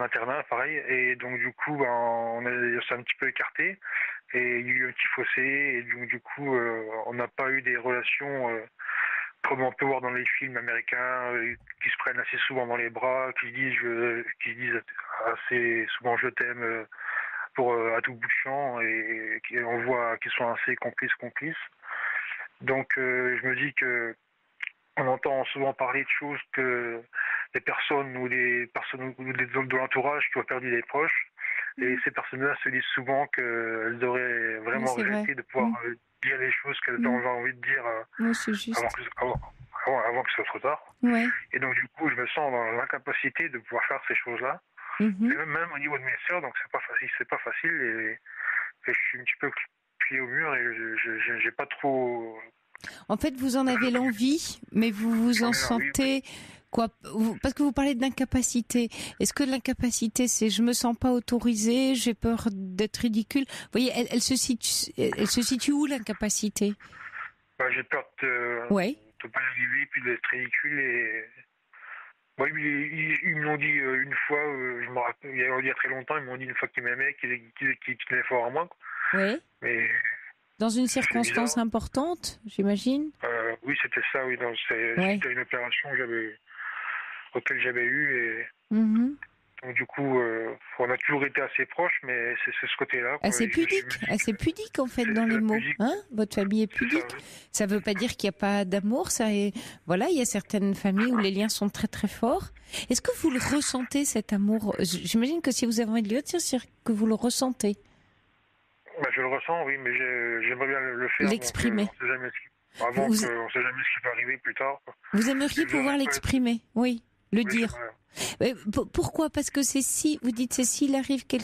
internat, pareil. Et donc du coup, on s'est un petit peu écarté. Et il y a eu un petit fossé. Et donc du coup, on n'a pas eu des relations comme on peut voir dans les films américains, qui se prennent assez souvent dans les bras, qui disent assez souvent je t'aime à tout bout de champ, et on voit qu'ils sont assez complices. Donc je me dis que on entend souvent parler de choses que des personnes ou des hommes de l'entourage qui ont perdu des proches, et ces personnes-là se disent souvent qu'elles auraient vraiment regretté de pouvoir dire les choses qu'elles ont envie de dire avant que ce soit trop tard. Ouais. Et donc du coup, je me sens dans l'incapacité de pouvoir faire ces choses-là. Et même au niveau de mes sœurs, donc c'est pas facile et je suis un petit peu plié au mur et j'ai pas trop. En fait, vous en avez l'envie, mais vous vous en sentez quoi? Parce que vous parlez d'incapacité. Est-ce que l'incapacité, c'est je me sens pas autorisée, j'ai peur d'être ridicule? Vous voyez, elle se situe où l'incapacité? J'ai peur de pas y arriver, puis d'être ridicule et. Ils me l'ont dit une fois, je me rappelle, il y a très longtemps, ils m'ont dit une fois qu'ils m'aimaient, qu'ils tenaient fort à moi. Oui. Mais. Dans une circonstance importante, j'imagine. Oui, c'était ça. Oui, c'était une opération auquel j'avais eu et donc du coup, on a toujours été assez proches, mais c'est ce côté-là. Assez pudique en fait dans les mots. Hein, votre famille est pudique. Ça veut pas dire qu'il n'y a pas d'amour. Voilà, il y a certaines familles où les liens sont très très forts. Est-ce que vous le ressentez cet amour? J'imagine que si vous avez envie de le dire, c'est que vous le ressentez. Je le ressens, oui, mais j'aimerais bien le faire. L'exprimer. On ne sait jamais ce qui peut arriver plus tard. Vous aimeriez pouvoir l'exprimer, oui, le dire. Pourquoi? Parce que vous dites, s'il arrive vous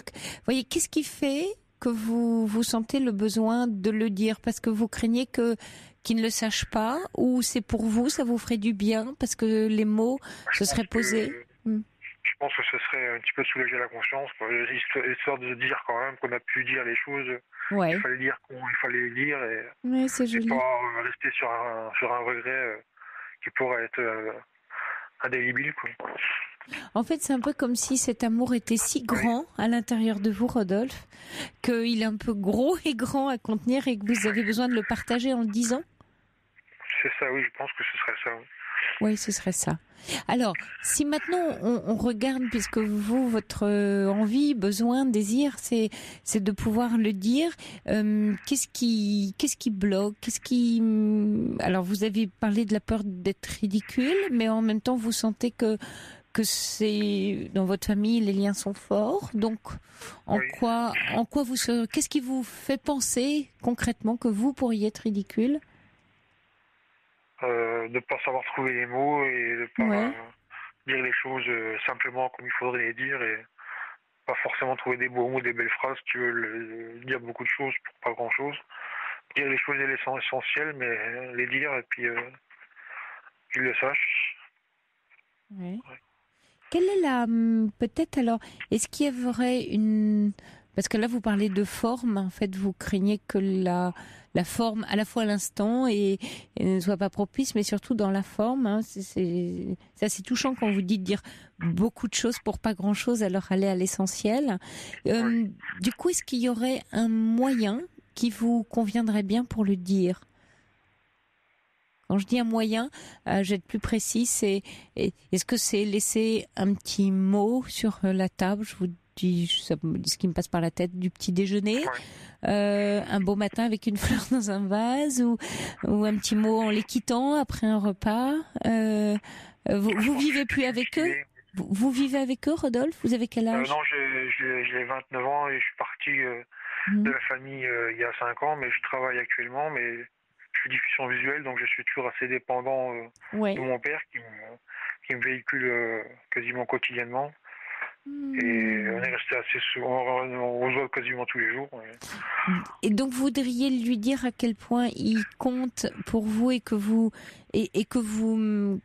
voyez, qu'est-ce qui fait que vous sentez le besoin de le dire? Parce que vous craignez qu'il ne le sache pas, ou c'est pour vous, ça vous ferait du bien, parce que les mots se seraient posés? Je pense que ce serait un petit peu soulager la conscience, histoire de dire quand même qu'on a pu dire les choses. Ouais. Il fallait dire il fallait les dire et c'est joli. Pas rester sur un regret qui pourrait être indélébile, quoi. En fait, c'est un peu comme si cet amour était si grand à l'intérieur de vous, Rodolphe, qu'il est un peu gros et grand à contenir et que vous avez besoin de le partager en le disant. C'est ça, oui, je pense que ce serait ça. Oui, ce serait ça. Alors, si maintenant on regarde, puisque vous, votre envie, besoin, désir, c'est de pouvoir le dire, qu'est-ce qui bloque, alors vous avez parlé de la peur d'être ridicule, mais en même temps vous sentez que c'est dans votre famille les liens sont forts, donc en quoi qu'est-ce qui vous fait penser concrètement que vous pourriez être ridicule? De ne pas savoir trouver les mots et de ne pas dire les choses simplement comme il faudrait les dire et pas forcément trouver des beaux mots, des belles phrases qui veulent dire beaucoup de choses pour pas grand-chose. Dire les choses essentielles, mais les dire et puis qu'ils le sachent. Ouais. Quelle est peut-être alors, est-ce qu'il y aurait parce que là vous parlez de forme, en fait vous craignez que la forme à la fois à l'instant et ne soit pas propice, mais surtout dans la forme, hein, c'est assez touchant quand vous dites dire beaucoup de choses pour pas grand-chose, alors aller à l'essentiel. Du coup, est-ce qu'il y aurait un moyen qui vous conviendrait bien pour le dire? Quand je dis un moyen, je vais être plus précis, est-ce que c'est laisser un petit mot sur la table, je vous dis ce qui me passe par la tête, du petit déjeuner, un beau matin avec une fleur dans un vase, ou un petit mot en les quittant après un repas. Vous vivez plus avec eux? Vous vivez avec eux, Rodolphe? Vous avez quel âge? Non, j'ai 29 ans et je suis parti de la famille il y a 5 ans, mais je travaille actuellement, mais je suis diffusion visuelle, donc je suis toujours assez dépendant de mon père qui me véhicule quasiment quotidiennement. Et on est resté assez souvent, on se voit quasiment tous les jours. Et donc vous voudriez lui dire à quel point il compte pour vous et que vous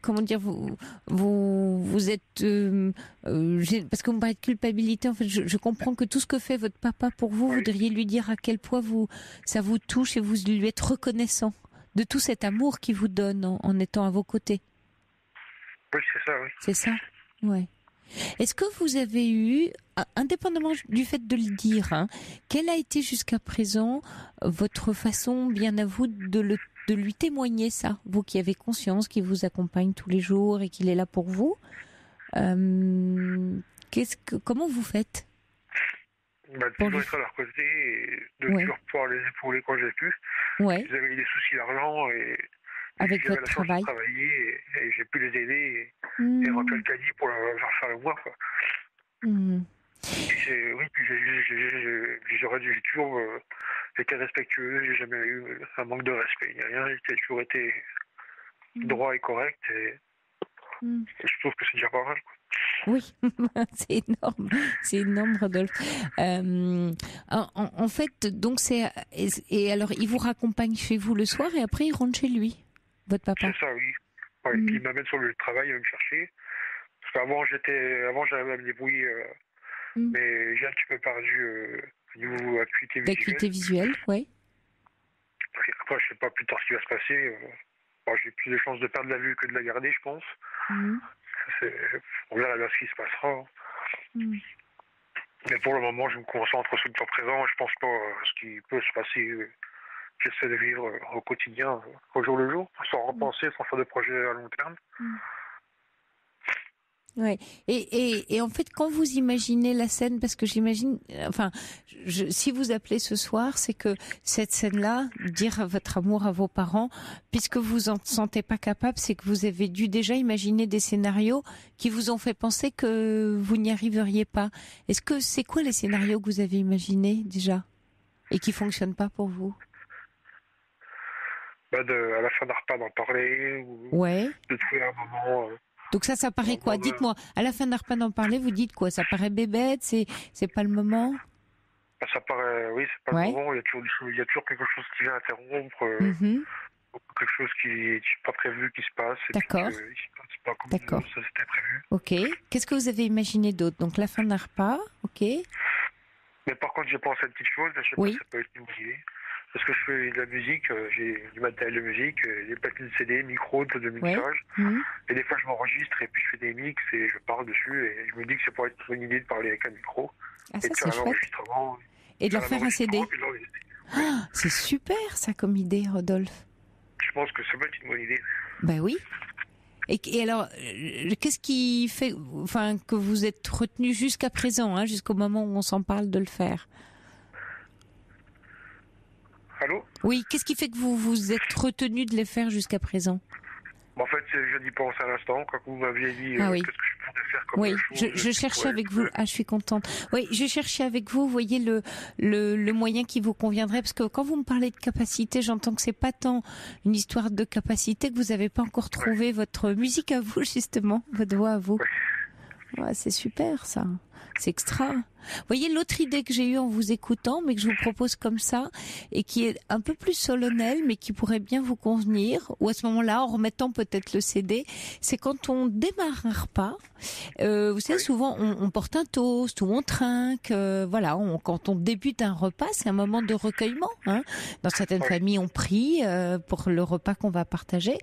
comment dire vous êtes parce que vous me parlez de culpabilité, en fait je comprends que tout ce que fait votre papa pour vous, vous voudriez lui dire à quel point ça vous touche et vous lui êtes reconnaissant de tout cet amour qu'il vous donne en étant à vos côtés. Oui, c'est ça, oui. C'est ça, ouais. Est-ce que vous avez eu, indépendamment du fait de le dire, quelle a été jusqu'à présent votre façon, bien à vous, de lui témoigner ça, vous qui avez conscience, qui vous accompagne tous les jours et qu'il est là pour vous, comment vous faites? Toujours être à leur côté et de toujours pouvoir les épauler quand j'ai pu. Ouais. Ils avaient eu des soucis d'argent et avec votre travail. J'ai travaillé et j'ai pu les aider et remplir le caddie pour leur faire le mois, quoi. Oui, puis j'ai toujours été respectueux, j'ai jamais eu un manque de respect, ni rien, j'ai toujours été droit et correct et je trouve que c'est déjà pas mal, quoi. Oui, c'est énorme, Rodolphe. En fait, donc et alors il vous raccompagne chez vous le soir et après il rentre chez lui, votre papa. C'est ça, oui. Ouais, puis il m'amène sur le travail, il va me chercher. Parce qu'avant j'avais à me débrouiller, mais j'ai un petit peu perdu au niveau activité visuelle. D'activité visuelle, oui. Après, je sais pas plus tard ce qui va se passer. J'ai plus de chances de perdre la vue que de la garder, je pense. On verra ce qui se passera. Mais pour le moment, je me concentre sur le temps présent. Je pense pas à ce qui peut se passer. J'essaie de vivre au quotidien, au jour le jour, sans repenser, sans faire de projets à long terme. Ouais. Et en fait, quand vous imaginez la scène, parce que j'imagine, si vous appelez ce soir, c'est que cette scène-là, dire votre amour à vos parents, puisque vous en sentez pas capable, c'est que vous avez dû déjà imaginer des scénarios qui vous ont fait penser que vous n'y arriveriez pas. C'est quoi les scénarios que vous avez imaginés déjà et qui fonctionnent pas pour vous? À la fin d'un repas d'en parler, ou de trouver un moment. Donc ça paraît quoi? Dites-moi, à la fin d'un repas d'en parler, vous dites quoi? Ça paraît bébête, c'est pas le moment? Ça paraît, oui, c'est pas le moment. Il y a toujours quelque chose qui vient interrompre, quelque chose qui n'est pas prévu qui se passe. D'accord. C'est pas comme ça c'était prévu. Ok. Qu'est-ce que vous avez imaginé d'autre? Donc la fin d'un repas, ok. Mais par contre, j'ai pensé à une petite chose, je sais pas si ça peut être une idée. parce que je fais de la musique, j'ai du matériel de musique, des platines CD, micro, de mixage. Et des fois, je m'enregistre et puis je fais des mix et je parle dessus. Et je me dis que c'est pour être une idée de parler avec un micro. Ah, ça, et de c'est faire un chouette. enregistrement. Et de leur faire un CD. Ah, c'est super, ça, comme idée, Rodolphe. Je pense que ça peut être une bonne idée. Ben oui. Et alors, qu'est-ce qui fait, enfin, que vous êtes retenu jusqu'à présent, hein, jusqu'au moment où on s'en parle de le faire? Allô? Oui, qu'est-ce qui fait que vous vous êtes retenu de les faire jusqu'à présent? En fait, je n'y pense à l'instant, quand vous m'aviez dit Ah oui. qu'est-ce que je pourrais faire comme Oui, chose. je cherchais avec vous. Ah, je suis contente. Oui, je cherchais avec vous, vous voyez, le moyen qui vous conviendrait, parce que quand vous me parlez de capacité, j'entends que c'est pas tant une histoire de capacité, que vous n'avez pas encore trouvé votre musique à vous, justement, votre voix à vous. Ouais, c'est super, ça. C'est extra. Vous voyez, l'autre idée que j'ai eue en vous écoutant, mais que je vous propose comme ça, et qui est un peu plus solennelle, mais qui pourrait bien vous convenir, ou à ce moment-là, en remettant peut-être le CD, c'est quand on démarre un repas, vous savez, souvent, on porte un toast, ou on trinque, voilà, quand on débute un repas, c'est un moment de recueillement, hein. Dans certaines familles, on prie pour le repas qu'on va partager,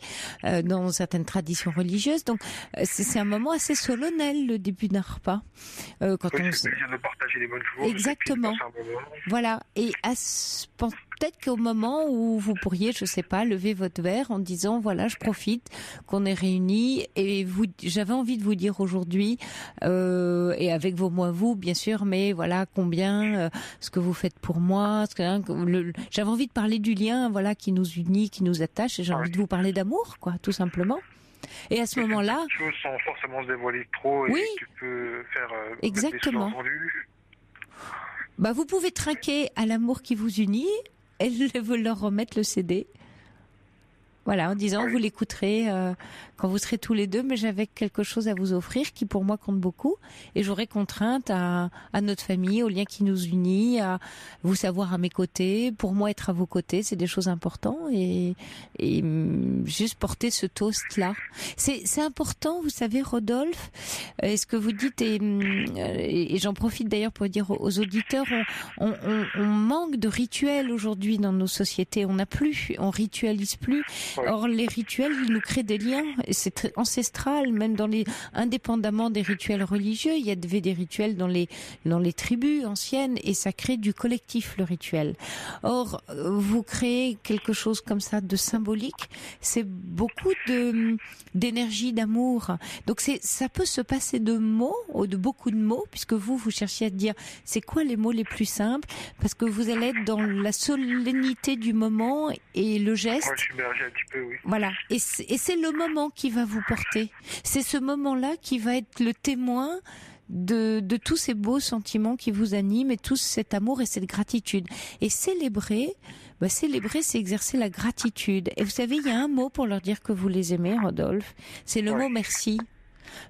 dans certaines traditions religieuses, donc c'est un moment assez solennel, le début d'un repas. Quand oui, on c'est plaisir de partager les bonnes choses. Exactement. Voilà. Et peut-être qu'au moment où vous pourriez, je sais pas, lever votre verre en disant, voilà, je profite qu'on est réunis et j'avais envie de vous dire aujourd'hui, et avec vos mots à vous, bien sûr, mais voilà, combien, ce que vous faites pour moi, j'avais envie de parler du lien, voilà, qui nous unit, qui nous attache, et j'ai envie de vous parler d'amour, quoi, tout simplement. Et à ce moment-là, choses sans forcément se dévoiler trop, et tu peux faire exactement. Bah, vous pouvez trinquer à l'amour qui vous unit et vous leur remettre le CD. Voilà, en disant, vous l'écouterez quand vous serez tous les deux, mais j'avais quelque chose à vous offrir qui pour moi compte beaucoup, et j'aurai contrainte à notre famille, au lien qui nous unit, à vous savoir à mes côtés, pour moi être à vos côtés, c'est des choses importantes, et juste porter ce toast-là. C'est important, vous savez, Rodolphe, ce que vous dites, et j'en profite d'ailleurs pour dire aux auditeurs, on manque de rituels aujourd'hui dans nos sociétés, on ritualise plus. Or, les rituels, ils nous créent des liens. Et c'est très ancestral, même indépendamment des rituels religieux. Il y avait des rituels dans les tribus anciennes, et ça crée du collectif, le rituel. Or, vous créez quelque chose comme ça de symbolique. C'est beaucoup d'énergie, d'amour. Donc, ça peut se passer de mots, ou de beaucoup de mots, puisque vous cherchiez à dire, c'est quoi les mots les plus simples? Parce que vous allez être dans la solennité du moment et le geste. Ouais, je suis immergé un petit peu, oui. Voilà. Et c'est le moment qui va vous porter. C'est ce moment-là qui va être le témoin de tous ces beaux sentiments qui vous animent, et tout cet amour et cette gratitude. Et célébrer, c'est exercer la gratitude. Et vous savez, il y a un mot pour leur dire que vous les aimez, Rodolphe. C'est le mot merci.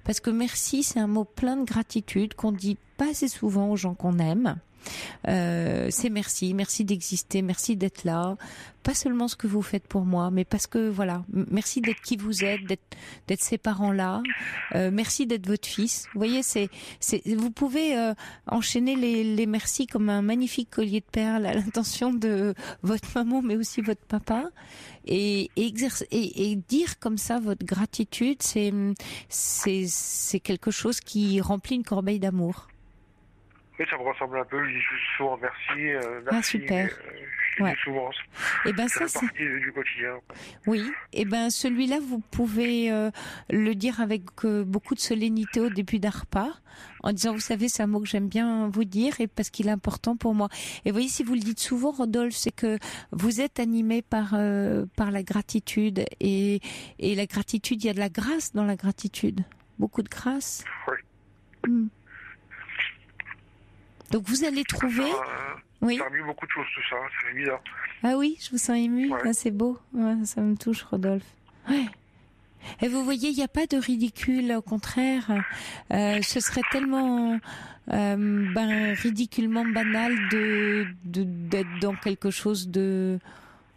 Parce que merci, c'est un mot plein de gratitude qu'on dit pas assez souvent aux gens qu'on aime. C'est merci d'exister, merci d'être là, pas seulement ce que vous faites pour moi, mais parce que voilà, merci d'être qui vous êtes, d'être ces parents-là, merci d'être votre fils. Vous voyez, vous pouvez enchaîner les merci comme un magnifique collier de perles à l'intention de votre maman, mais aussi votre papa, et dire comme ça votre gratitude, c'est quelque chose qui remplit une corbeille d'amour. Oui, ça me ressemble un peu. Je dis souvent merci. Ah, super. Je dis souvent. Et ben ça fait partie du quotidien. Oui. Et ben celui-là, vous pouvez le dire avec beaucoup de solennité au début d'un repas, en disant, vous savez, c'est un mot que j'aime bien vous dire, et parce qu'il est important pour moi. Et vous voyez, si vous le dites souvent, Rodolphe, c'est que vous êtes animé par la gratitude, et la gratitude, il y a de la grâce dans la gratitude, beaucoup de grâce. Oui. Donc vous allez trouver... Ça a mis beaucoup de choses, tout ça, c'est bizarre. Ah oui, je vous sens émue, c'est beau, ça me touche, Rodolphe. Ouais. Et vous voyez, il n'y a pas de ridicule, au contraire, ce serait tellement ridiculement banal d'être dans quelque chose de...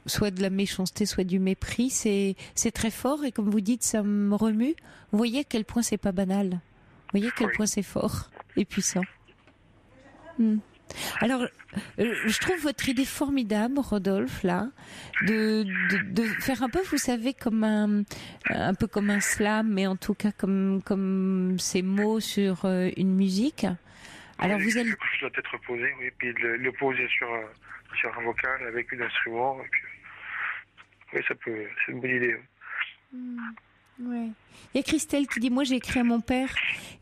soit de la méchanceté, soit du mépris, c'est très fort, et comme vous dites, ça me remue. Vous voyez à quel point c'est pas banal, vous voyez à quel point c'est fort et puissant. Alors, je trouve votre idée formidable, Rodolphe, là, de faire un peu, vous savez, comme un peu comme un slam, mais en tout cas comme ces mots sur une musique. Alors oui, vous allez... quelque chose doit être posé, oui, puis le poser sur un vocal avec un instrument, et puis, oui, c'est une bonne idée. Ouais. Il y a Christelle qui dit, moi j'ai écrit à mon père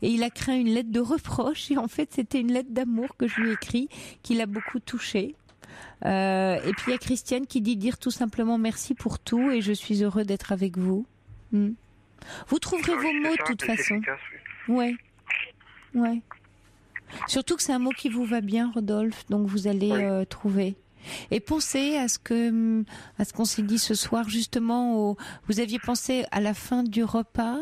et il a craint une lettre de reproche et en fait c'était une lettre d'amour que je lui ai écrite qui l'a beaucoup touchée. Et puis il y a Christiane qui dit, dire tout simplement merci pour tout et je suis heureux d'être avec vous. Vous trouverez vos mots de toute façon. Efficace, oui. Ouais. Surtout que c'est un mot qui vous va bien, Rodolphe, donc vous allez trouver. Et pensez à ce qu'on s'est dit ce soir, justement, vous aviez pensé à la fin du repas,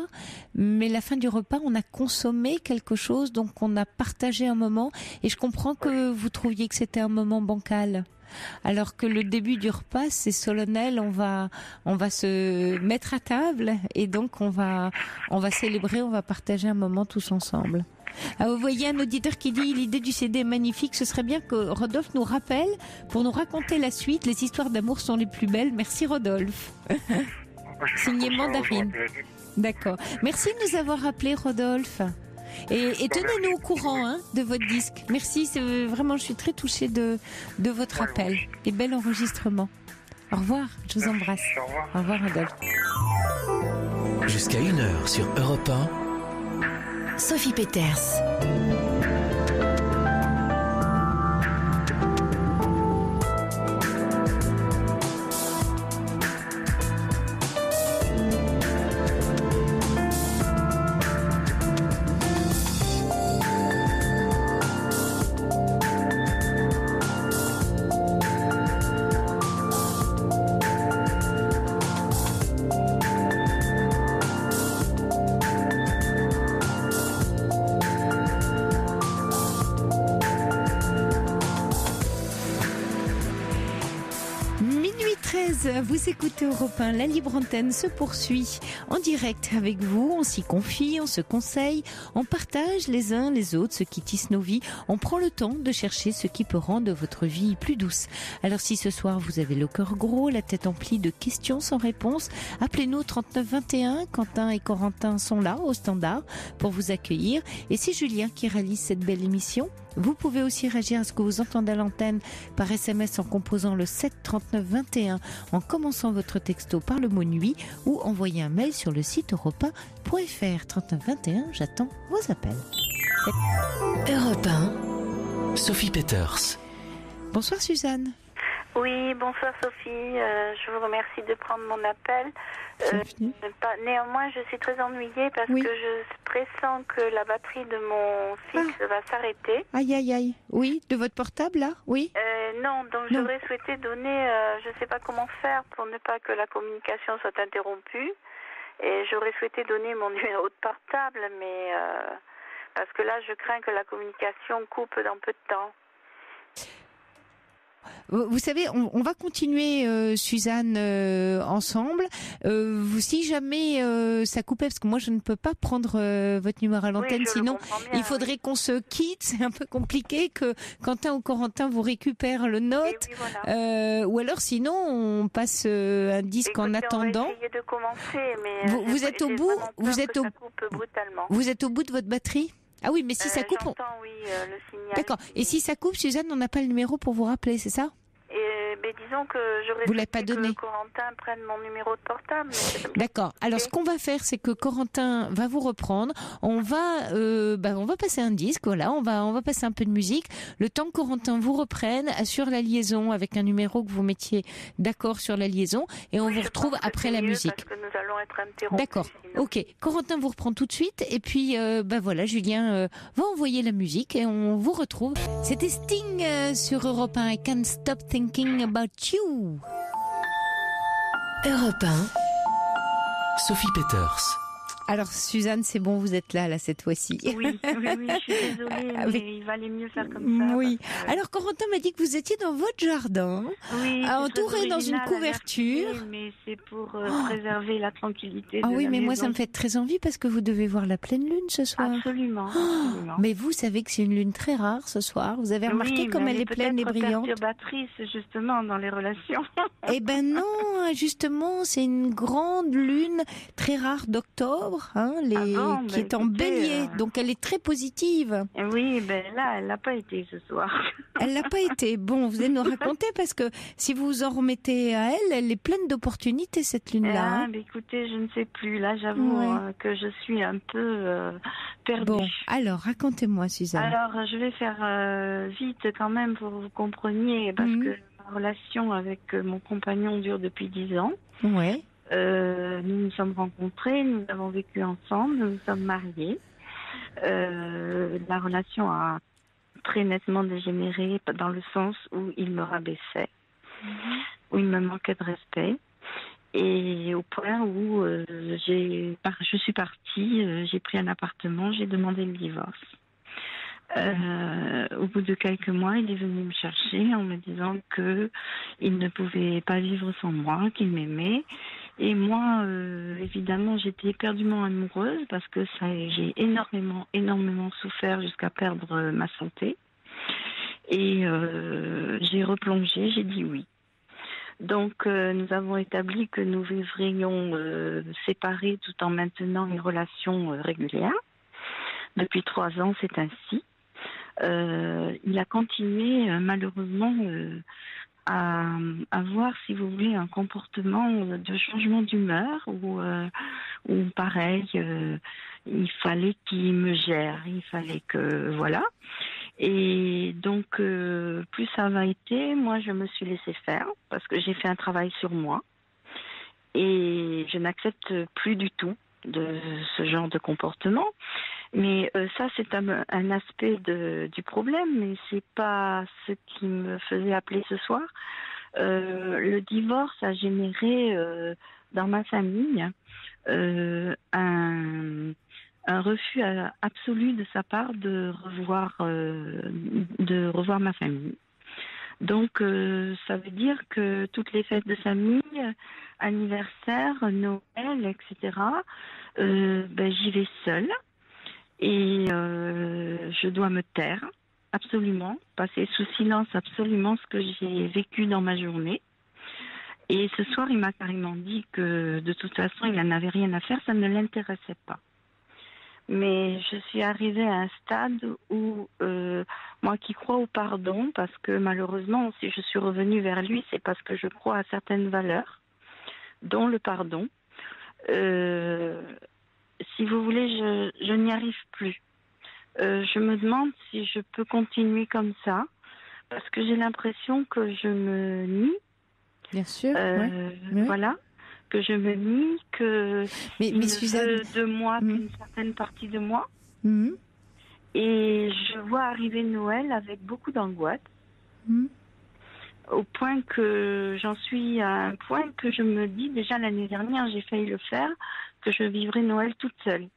mais la fin du repas, on a consommé quelque chose, donc on a partagé un moment, et je comprends que vous trouviez que c'était un moment bancal. Alors que le début du repas, c'est solennel, on va se mettre à table, et donc on va célébrer, on va partager un moment tous ensemble. Ah, vous voyez un auditeur qui dit, l'idée du CD est magnifique, ce serait bien que Rodolphe nous rappelle pour nous raconter la suite, les histoires d'amour sont les plus belles. Merci Rodolphe. Signé Mandarine. D'accord. Merci de nous avoir rappelé, Rodolphe. Et tenez-nous au courant de votre disque. Merci, vraiment, je suis très touchée de votre appel. Et bel enregistrement. Au revoir, je vous embrasse. Au revoir Rodolphe. Jusqu'à 1h sur Europe 1. Sophie Peters. Vous écoutez Europe 1, la libre antenne se poursuit en direct avec vous, on s'y confie, on se conseille, on partage les uns les autres ce qui tisse nos vies, on prend le temps de chercher ce qui peut rendre votre vie plus douce. Alors si ce soir vous avez le cœur gros, la tête emplie de questions sans réponse, appelez-nous au 39 21, Quentin et Corentin sont là au standard pour vous accueillir et c'est Julien qui réalise cette belle émission. Vous pouvez aussi réagir à ce que vous entendez à l'antenne par SMS en composant le 7 39 21 en commençant votre texto par le mot nuit ou envoyer un mail sur le site europe1.fr 39 21. J'attends vos appels. Europe 1. Sophie Peters. Bonsoir Suzanne. Oui, bonsoir Sophie. Je vous remercie de prendre mon appel. Néanmoins, je suis très ennuyée parce que je pressens que la batterie de mon fixe va s'arrêter. Aïe, aïe, aïe. Oui, de votre portable là? Oui. Non, donc j'aurais souhaité donner, je ne sais pas comment faire pour ne pas que la communication soit interrompue. Et j'aurais souhaité donner mon numéro de portable, mais parce que là, je crains que la communication coupe dans peu de temps. Vous savez, on va continuer, Suzanne, ensemble. Si jamais ça coupait, parce que moi je ne peux pas prendre votre numéro à l'antenne, sinon il faudrait qu'on se quitte. C'est un peu compliqué que Quentin ou Corentin vous récupère le note. Oui, voilà. Ou alors sinon on passe un disque. Écoutez, en attendant. On va essayer de commencer, mais vous êtes au bout. Vous êtes au bout de votre batterie. Ah oui, mais si ça coupe... oui, le signal. D'accord. Et si ça coupe, Suzanne, on n'a pas le numéro pour vous rappeler, c'est ça? Disons que j'aurais vous l'avez pas donné. Que Corentin prenne mon numéro de portable. D'accord. Alors, ce qu'on va faire, c'est que Corentin va vous reprendre. On va passer un disque, voilà. On va passer un peu de musique. Le temps que Corentin vous reprenne, assure la liaison avec un numéro que vous mettiez d'accord sur la liaison. Et on vous retrouve après la musique. Parce que nous allons être interrompus. D'accord. Ok. Corentin vous reprend tout de suite. Et puis, voilà, Julien va envoyer la musique et on vous retrouve. C'était Sting sur Europe 1. I Can't Stop Thinking About You. Europe 1. Sophie Peters. Alors Suzanne, c'est bon, vous êtes là cette fois-ci. Oui, je suis désolée, mais il valait mieux faire comme ça. Oui. Alors Corentin m'a dit que vous étiez dans votre jardin, entouré dans une couverture. Mais c'est pour préserver la tranquillité. Ah oui, mais moi ça me fait très envie parce que vous devez voir la pleine lune ce soir. Absolument. Mais vous savez que c'est une lune très rare ce soir. Vous avez remarqué comme elle est pleine et brillante. Perturbatrice justement dans les relations. Eh ben non, justement, c'est une grande lune très rare d'octobre, qui est en bélier, donc elle est très positive. Oui, là, elle n'a pas été ce soir. Elle n'a pas été. Bon, vous allez nous raconter parce que si vous vous en remettez à elle est pleine d'opportunités cette lune-là. Écoutez, je ne sais plus. Là, j'avoue que je suis un peu perdue. Bon, alors racontez-moi, Suzanne. Alors, je vais faire vite quand même pour que vous compreniez, parce que ma relation avec mon compagnon dure depuis 10 ans. Ouais. Nous nous sommes rencontrés, nous avons vécu ensemble, nous sommes mariés. La relation a très nettement dégénéré dans le sens où il me rabaissait, où il me manquait de respect, et au point où je suis partie, j'ai pris un appartement, j'ai demandé le divorce. Au bout de quelques mois, il est venu me chercher en me disant que il ne pouvait pas vivre sans moi, qu'il m'aimait. Et moi, évidemment, j'étais éperdument amoureuse parce que j'ai énormément souffert jusqu'à perdre ma santé. Et j'ai replongé, j'ai dit oui. Donc, nous avons établi que nous vivrions séparés tout en maintenant une relation régulière. Depuis 3 ans, c'est ainsi. Il a continué malheureusement à avoir, si vous voulez, un comportement de changement d'humeur où pareil, il fallait qu'il me gère, il fallait que voilà. Et donc plus ça va été, moi je me suis laissée faire parce que j'ai fait un travail sur moi et je n'accepte plus du tout de ce genre de comportement. Mais ça, c'est un aspect du problème, mais c'est pas ce qui me faisait appeler ce soir. Le divorce a généré dans ma famille un refus absolu de sa part de revoir ma famille. Donc, ça veut dire que toutes les fêtes de famille, anniversaires, Noël, etc., j'y vais seule. Et je dois me taire, absolument, passer sous silence absolument ce que j'ai vécu dans ma journée. Et ce soir, il m'a carrément dit que de toute façon, il n'en avait rien à faire, ça ne l'intéressait pas. Mais je suis arrivée à un stade où, moi qui crois au pardon, parce que malheureusement, si je suis revenue vers lui, c'est parce que je crois à certaines valeurs, dont le pardon. Si vous voulez, je n'y arrive plus. Je me demande si je peux continuer comme ça, parce que j'ai l'impression que je me nie. Bien sûr. Voilà, que je me nie, que mais Suzanne... veut de moi qu'une certaine partie de moi. Et je vois arriver Noël avec beaucoup d'angoisse. Au point que j'en suis à un point que je me dis, déjà l'année dernière, j'ai failli le faire, que je vivrai Noël toute seule.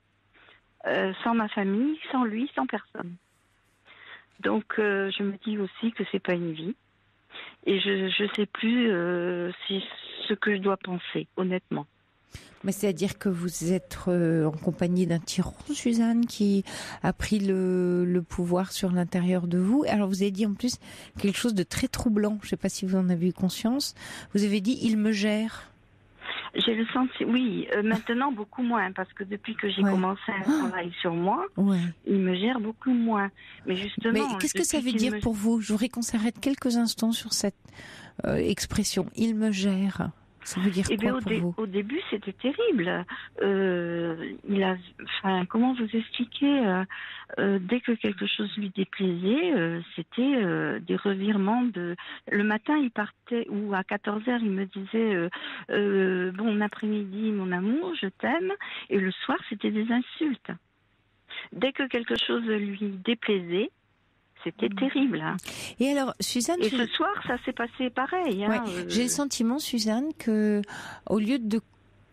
Sans ma famille, sans lui, sans personne. Donc je me dis aussi que c'est pas une vie. Et je sais plus ce que je dois penser, honnêtement. Mais c'est-à-dire que vous êtes en compagnie d'un tyran, Suzanne, qui a pris le pouvoir sur l'intérieur de vous. Alors vous avez dit en plus quelque chose de très troublant. Je ne sais pas si vous en avez eu conscience. Vous avez dit « il me gère ». J'ai le senti, oui, maintenant beaucoup moins, parce que depuis que j'ai commencé un travail sur moi, il me gère beaucoup moins. Mais justement... Mais qu'est-ce que ça veut dire pour vous? Je voudrais qu'on s'arrête quelques instants sur cette expression « il me gère ». Ça veut dire quoi pour vous? Au début, c'était terrible. Comment vous expliquer dès que quelque chose lui déplaisait, c'était des revirements de... Le matin, il partait, ou à 14h, il me disait bon après-midi, mon amour, je t'aime. Et le soir, c'était des insultes. Dès que quelque chose lui déplaisait, c'était terrible. Hein. Et alors, Suzanne... Et ce soir, ça s'est passé pareil. Hein, J'ai le sentiment, Suzanne, que au lieu de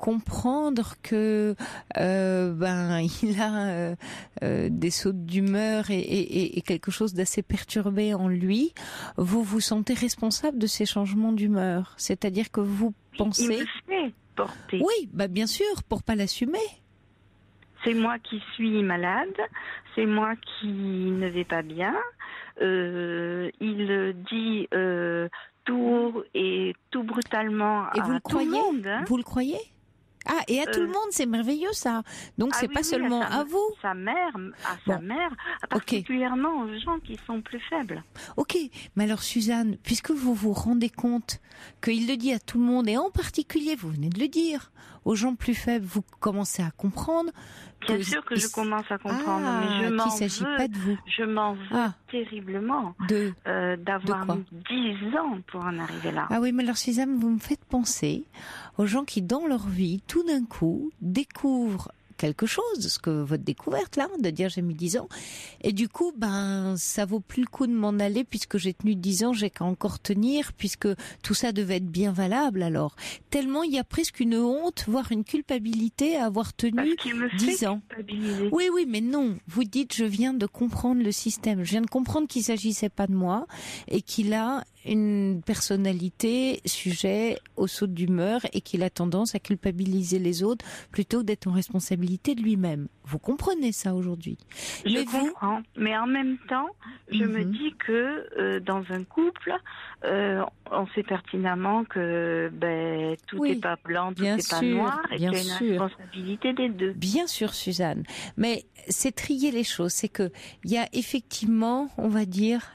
comprendre que il a des sautes d'humeur et quelque chose d'assez perturbé en lui, vous vous sentez responsable de ces changements d'humeur. C'est-à-dire que vous pensez... Il me fait porter. Oui, bien sûr, pour pas l'assumer. C'est moi qui suis malade, c'est moi qui ne vais pas bien. Il dit tout et tout brutalement et vous à tout le monde. Hein. Vous le croyez ? Ah, et à tout le monde, c'est merveilleux ça. Donc c'est pas seulement à vous. Sa mère, particulièrement aux gens qui sont plus faibles. Ok, mais alors Suzanne, puisque vous vous rendez compte qu'il le dit à tout le monde, et en particulier, vous venez de le dire, aux gens plus faibles, vous commencez à comprendre. Bien sûr que je commence à comprendre, mais je m'en qu'il s'agit pas de vous. Je m'en veux terriblement d'avoir mis 10 ans pour en arriver là. Ah oui, mais alors Suzanne, vous me faites penser aux gens qui, dans leur vie, tout d'un coup, découvrent quelque chose, ce que votre découverte là, de dire j'ai mis 10 ans, et du coup, ça vaut plus le coup de m'en aller puisque j'ai tenu 10 ans, j'ai qu'à encore tenir, puisque tout ça devait être bien valable alors. Tellement il y a presque une honte, voire une culpabilité à avoir tenu 10 ans. Oui, mais non, vous dites je viens de comprendre le système, je viens de comprendre qu'il s'agissait pas de moi et qu'il a une personnalité sujet aux sautes d'humeur et qu'il a tendance à culpabiliser les autres plutôt que d'être en responsabilité de lui-même. Vous comprenez ça aujourd'hui? Je comprends, mais en même temps, je me dis que dans un couple, on sait pertinemment que tout n'est pas blanc, tout n'est pas noir, et qu'il y a une responsabilité des deux. Bien sûr, Suzanne, mais c'est trier les choses. C'est que il y a effectivement, on va dire,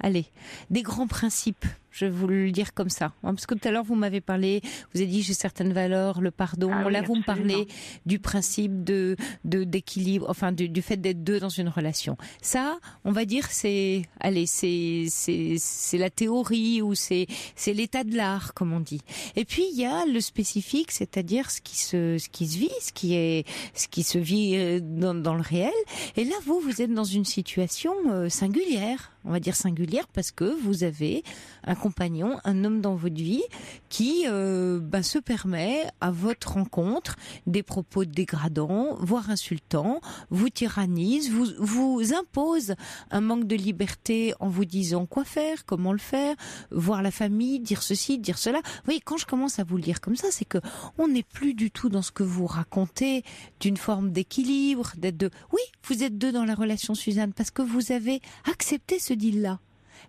des grands principes. Je vais vous le dire comme ça. Parce que tout à l'heure, vous m'avez parlé, vous avez dit j'ai certaines valeurs, le pardon. Là, vous me parlez du principe d'équilibre, enfin du fait d'être deux dans une relation. Ça, on va dire, c'est la théorie ou c'est l'état de l'art, comme on dit. Et puis il y a le spécifique, c'est-à-dire ce qui se vit, ce qui se vit dans le réel. Et là, vous êtes dans une situation singulière. On va dire singulière parce que vous avez un compagnon, un homme dans votre vie qui se permet à votre rencontre des propos dégradants, voire insultants, vous tyrannise, vous impose un manque de liberté en vous disant quoi faire, comment le faire, voir la famille, dire ceci, dire cela. Vous voyez, quand je commence à vous le dire comme ça, c'est que on n'est plus du tout dans ce que vous racontez d'une forme d'équilibre, d'être deux. Oui, vous êtes deux dans la relation, Suzanne, parce que vous avez accepté ce deal-là.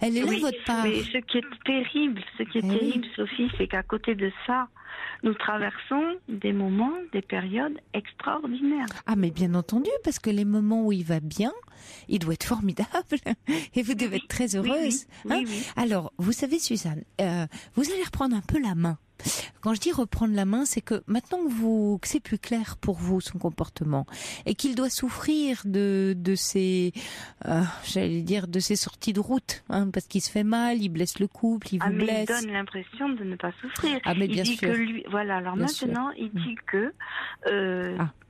Elle est là, votre part. Mais ce qui est terrible, Sophie, c'est qu'à côté de ça, nous traversons des moments, des périodes extraordinaires. Ah, mais bien entendu, parce que les moments où il va bien, il doit être formidable. Et vous devez être très heureuse. Oui. Alors, vous savez, Suzanne, vous allez reprendre un peu la main. Quand je dis reprendre la main, c'est que maintenant que c'est plus clair pour vous son comportement et qu'il doit souffrir de ces sorties de route, parce qu'il se fait mal, il blesse le couple, il vous blesse. Il donne l'impression de ne pas souffrir. Ah, mais bien il dit sûr. Que lui, voilà. Alors bien maintenant, sûr. Il dit que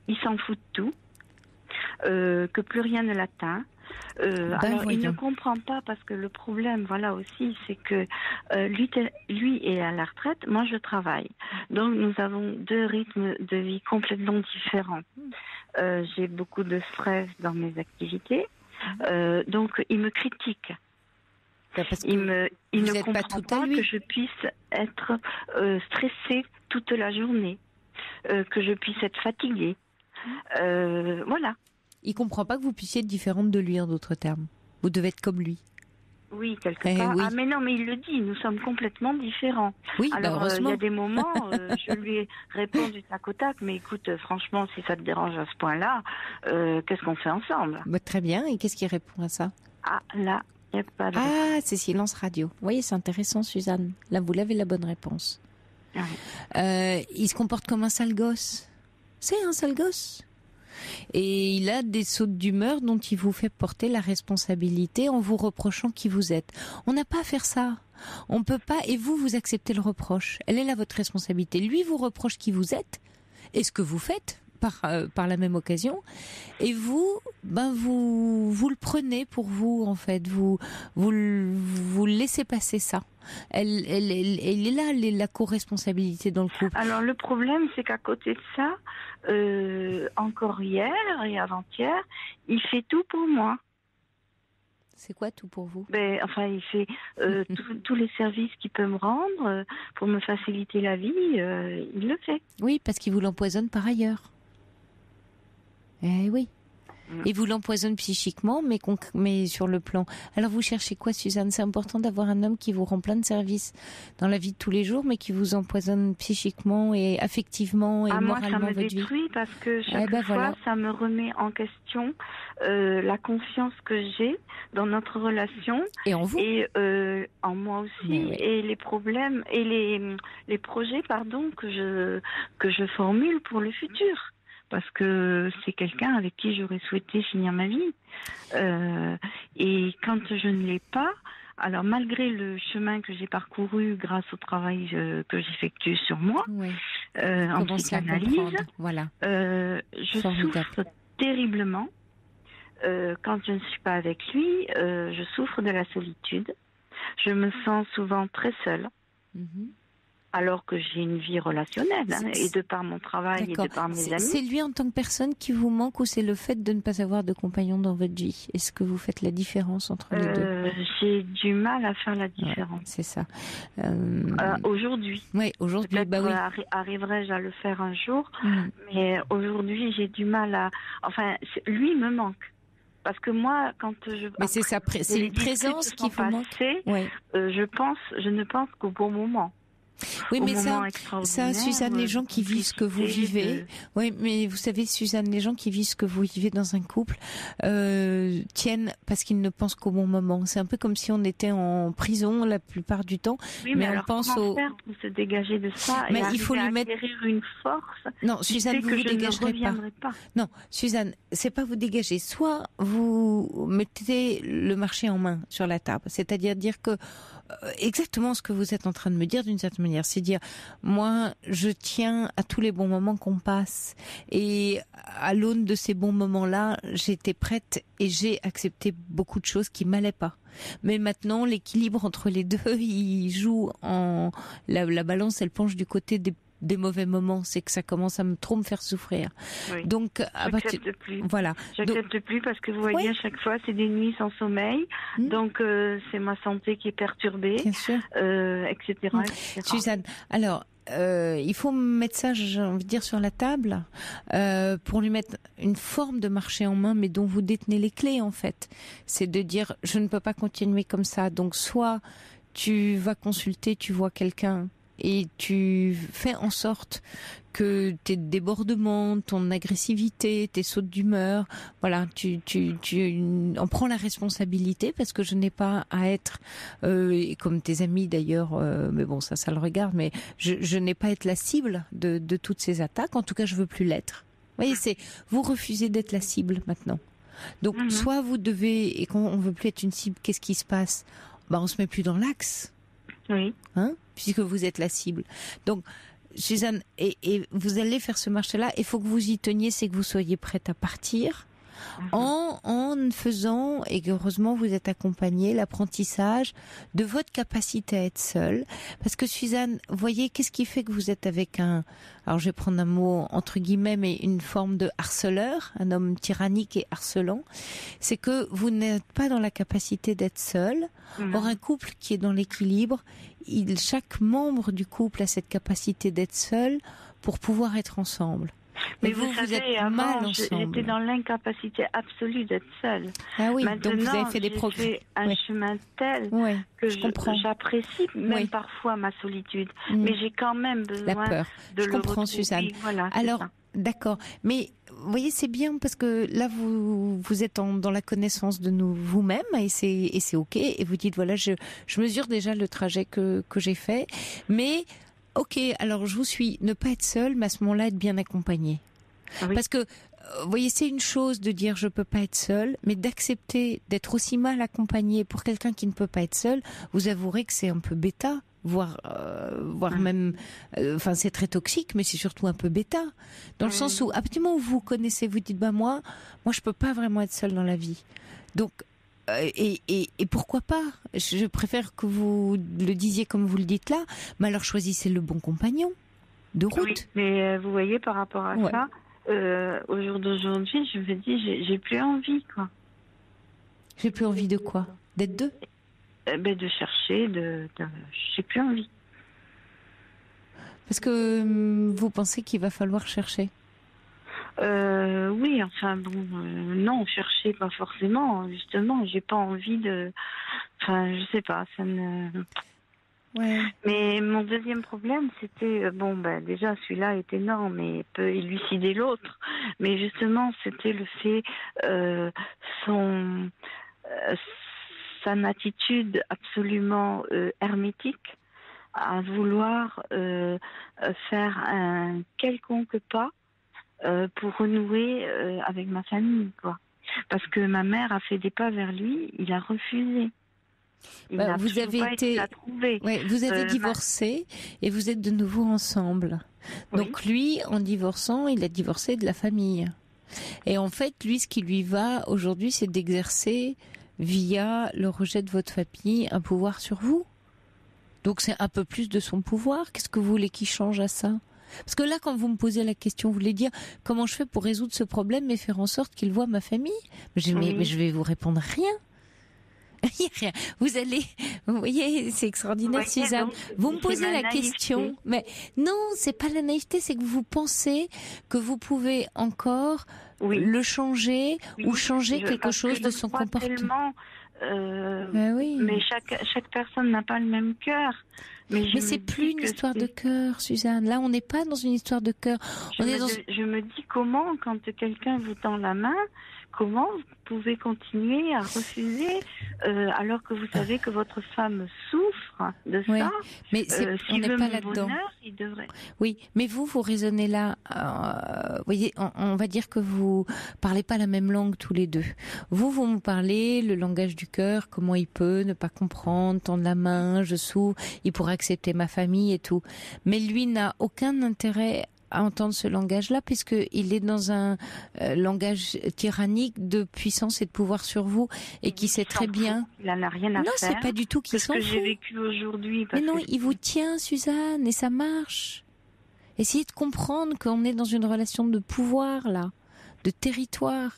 il s'en fout de tout, que plus rien ne l'atteint. Alors il ne comprend pas parce que le problème, aussi, c'est que lui est à la retraite, moi je travaille. Donc nous avons deux rythmes de vie complètement différents. J'ai beaucoup de stress dans mes activités, donc il me critique. Il ne comprend pas que je puisse être stressée toute la journée, que je puisse être fatiguée. Voilà. Il comprend pas que vous puissiez être différente de lui, en d'autres termes. Vous devez être comme lui. Oui, quelque part. Oui. Ah, mais non, mais il le dit, nous sommes complètement différents. Oui, alors, heureusement. Il y a des moments, je lui réponds du tac au tac, mais écoute, franchement, si ça te dérange à ce point-là, qu'est-ce qu'on fait ensemble ? Très bien, et qu'est-ce qui répond à ça ? Ah, là, il n'y a pas de... Ah, c'est silence radio. Vous voyez, c'est intéressant, Suzanne. Là, vous l'avez la bonne réponse. Ouais. Il se comporte comme un sale gosse. C'est un sale gosse. Et il a des sautes d'humeur dont il vous fait porter la responsabilité en vous reprochant qui vous êtes. On n'a pas à faire ça. On peut pas. Et vous acceptez le reproche. Elle est là votre responsabilité. Lui vous reproche qui vous êtes et ce que vous faites par la même occasion. Et vous le prenez pour vous en fait. Vous laissez passer ça. Elle est là, la co-responsabilité dans le couple. Alors le problème, c'est qu'à côté de ça, encore hier et avant-hier, il fait tout pour moi. C'est quoi tout pour vous? Il fait tous les services qu'il peut me rendre pour me faciliter la vie, il le fait. Oui, parce qu'il vous l'empoisonne par ailleurs. Eh oui. Et vous l'empoisonne psychiquement, mais sur le plan. Alors vous cherchez quoi, Suzanne? C'est important d'avoir un homme qui vous rend plein de services dans la vie de tous les jours, mais qui vous empoisonne psychiquement et affectivement et moralement votre vie. Moi, ça me détruit parce que chaque fois, ça me remet en question la confiance que j'ai dans notre relation. Et en vous. Et en moi aussi. Et les problèmes et les projets, que je formule pour le futur. Parce que c'est quelqu'un avec qui j'aurais souhaité finir ma vie. Et quand je ne l'ai pas, alors malgré le chemin que j'ai parcouru grâce au travail que j'effectue sur moi, en psychanalyse, je souffre terriblement. Quand je ne suis pas avec lui, je souffre de la solitude. Je me sens souvent très seule. Alors que j'ai une vie relationnelle, et de par mon travail et de par mes amis. C'est lui en tant que personne qui vous manque ou c'est le fait de ne pas avoir de compagnon dans votre vie? Est-ce que vous faites la différence entre les deux? J'ai du mal à faire la différence. C'est ça. Aujourd'hui. Oui, aujourd'hui. Peut-être arriverai-je à le faire un jour, mais aujourd'hui j'ai du mal à... lui me manque. Parce que moi, quand je... Mais c'est une présence qui vous manque. Je ne pense qu'au bon moment. Oui, mais ça, Suzanne, les gens qui vivent ce que vous vivez, oui, mais vous savez, Suzanne, les gens qui vivent ce que vous vivez dans un couple tiennent parce qu'ils ne pensent qu'au bon moment. C'est un peu comme si on était en prison la plupart du temps, mais on pense comment faire pour se dégager de ça et il faut lui mettre une force. Non, Suzanne, vous dégagerez pas. Non, Suzanne, c'est pas vous dégager. Soit vous mettez le marché en main sur la table, c'est-à-dire dire que exactement ce que vous êtes en train de me dire d'une certaine manière, c'est dire moi je tiens à tous les bons moments qu'on passe et à l'aune de ces bons moments-là, j'étais prête et j'ai accepté beaucoup de choses qui m'allaient pas. Mais maintenant l'équilibre entre les deux, il joue en la balance, elle penche du côté des mauvais moments, c'est que ça commence à trop me faire souffrir. Oui. Donc, j'accepte plus. Voilà. J'accepte plus parce que vous voyez, à chaque fois, c'est des nuits sans sommeil. Donc, c'est ma santé qui est perturbée, etc., etc. Suzanne, alors, il faut mettre ça, j'ai envie de dire, sur la table pour lui mettre une forme de marché en main, mais dont vous détenez les clés, en fait. C'est de dire, je ne peux pas continuer comme ça. Donc, soit tu vas consulter, tu vois quelqu'un et tu fais en sorte que tes débordements, ton agressivité, tes sautes d'humeur, voilà, tu en prends la responsabilité parce que je n'ai pas à être, comme tes amis d'ailleurs, mais bon ça le regarde, mais je n'ai pas à être la cible de toutes ces attaques. En tout cas, je veux plus l'être. Vous voyez, vous refusez d'être la cible maintenant. Donc soit vous devez, et quand on veut plus être une cible, qu'est-ce qui se passe? On se met plus dans l'axe. Oui. Puisque vous êtes la cible. Donc, Suzanne, et vous allez faire ce marché-là, il faut que vous y teniez, c'est que vous soyez prête à partir en faisant, et heureusement vous êtes accompagnée, l'apprentissage de votre capacité à être seule. Parce que Suzanne, voyez, qu'est-ce qui fait que vous êtes avec alors je vais prendre un mot entre guillemets, mais une forme de harceleur, un homme tyrannique et harcelant, c'est que vous n'êtes pas dans la capacité d'être seule. Or, un couple qui est dans l'équilibre, chaque membre du couple a cette capacité d'être seul pour pouvoir être ensemble. Mais vous savez, êtes mal ensemble. J'étais dans l'incapacité absolue d'être seule. Ah oui, maintenant, donc vous avez fait des progrès. J'ai fait un chemin tel que j'apprécie même parfois ma solitude. Mais j'ai quand même besoin la peur. De je comprends, Suzanne. Voilà, alors, d'accord. Mais vous voyez, c'est bien parce que là, vous êtes dans la connaissance de vous-même et c'est OK. Et vous dites, voilà, je mesure déjà le trajet que j'ai fait. Mais... OK, alors je vous suis, ne pas être seule, mais à ce moment-là, être bien accompagnée. Oui. Parce que, vous voyez, c'est une chose de dire je peux pas être seule, mais d'accepter d'être aussi mal accompagnée pour quelqu'un qui ne peut pas être seul, vous avouerez que c'est un peu bêta, voire même, c'est très toxique, mais c'est surtout un peu bêta. Dans le sens où, à partir du moment où vous connaissez, vous dites, moi je peux pas vraiment être seule dans la vie. Donc, et pourquoi pas? Je préfère que vous le disiez comme vous le dites là, mais alors choisissez le bon compagnon de route. Oui, mais vous voyez, par rapport à ça, au jour d'aujourd'hui, je me dis, j'ai plus envie, quoi. J'ai plus envie de quoi? D'être deux? De chercher, j'ai plus envie. Parce que vous pensez qu'il va falloir chercher? Oui, enfin bon, non, chercher pas forcément. Justement, j'ai pas envie de. Enfin, je sais pas, ça me. Ouais. Mais mon deuxième problème, c'était déjà celui-là est énorme et peut élucider l'autre. Mais justement, c'était le fait son attitude absolument hermétique à vouloir faire un quelconque pas pour renouer avec ma famille, quoi. Parce que ma mère a fait des pas vers lui, il a refusé. Vous avez divorcé et vous êtes de nouveau ensemble. Oui. Donc lui, en divorçant, il a divorcé de la famille. Et en fait, lui, ce qui lui va aujourd'hui, c'est d'exercer via le rejet de votre famille un pouvoir sur vous. Donc c'est un peu plus de son pouvoir. Qu'est-ce que vous voulez qu'il change à ça? Parce que là, quand vous me posez la question, vous voulez dire comment je fais pour résoudre ce problème et faire en sorte qu'il voit ma famille? Mais je vais vous répondre rien. Rien. Vous voyez, c'est extraordinaire, Suzanne. Vous me posez la question, mais non, c'est pas la naïveté, c'est que vous pensez que vous pouvez encore le changer ou changer quelque chose de son comportement. Mais chaque personne n'a pas le même cœur. Mais c'est plus une histoire de cœur, Suzanne. Là, on n'est pas dans une histoire de cœur. Je me dis comment, quand quelqu'un vous tend la main, comment vous pouvez continuer à refuser alors que vous savez que votre femme souffre de ça. Mais on n'est pas là-dedans. Il devrait. Oui, mais vous raisonnez là. Vous voyez, on va dire que vous parlez pas la même langue tous les deux. Vous me parlez le langage du cœur. Comment il peut ne pas comprendre, tendre la main, je souffre, il pourrait accepter ma famille et tout. Mais lui n'a aucun intérêt à entendre ce langage-là, puisqu'il est dans un langage tyrannique de puissance et de pouvoir sur vous, et qui sait très bien... Il n'en a rien à faire. Non, c'est pas du tout qu'il s'en fout. C'est ce que j'ai vécu aujourd'hui. Mais non, il vous tient, Suzanne, et ça marche. Essayez de comprendre qu'on est dans une relation de pouvoir, là, de territoire.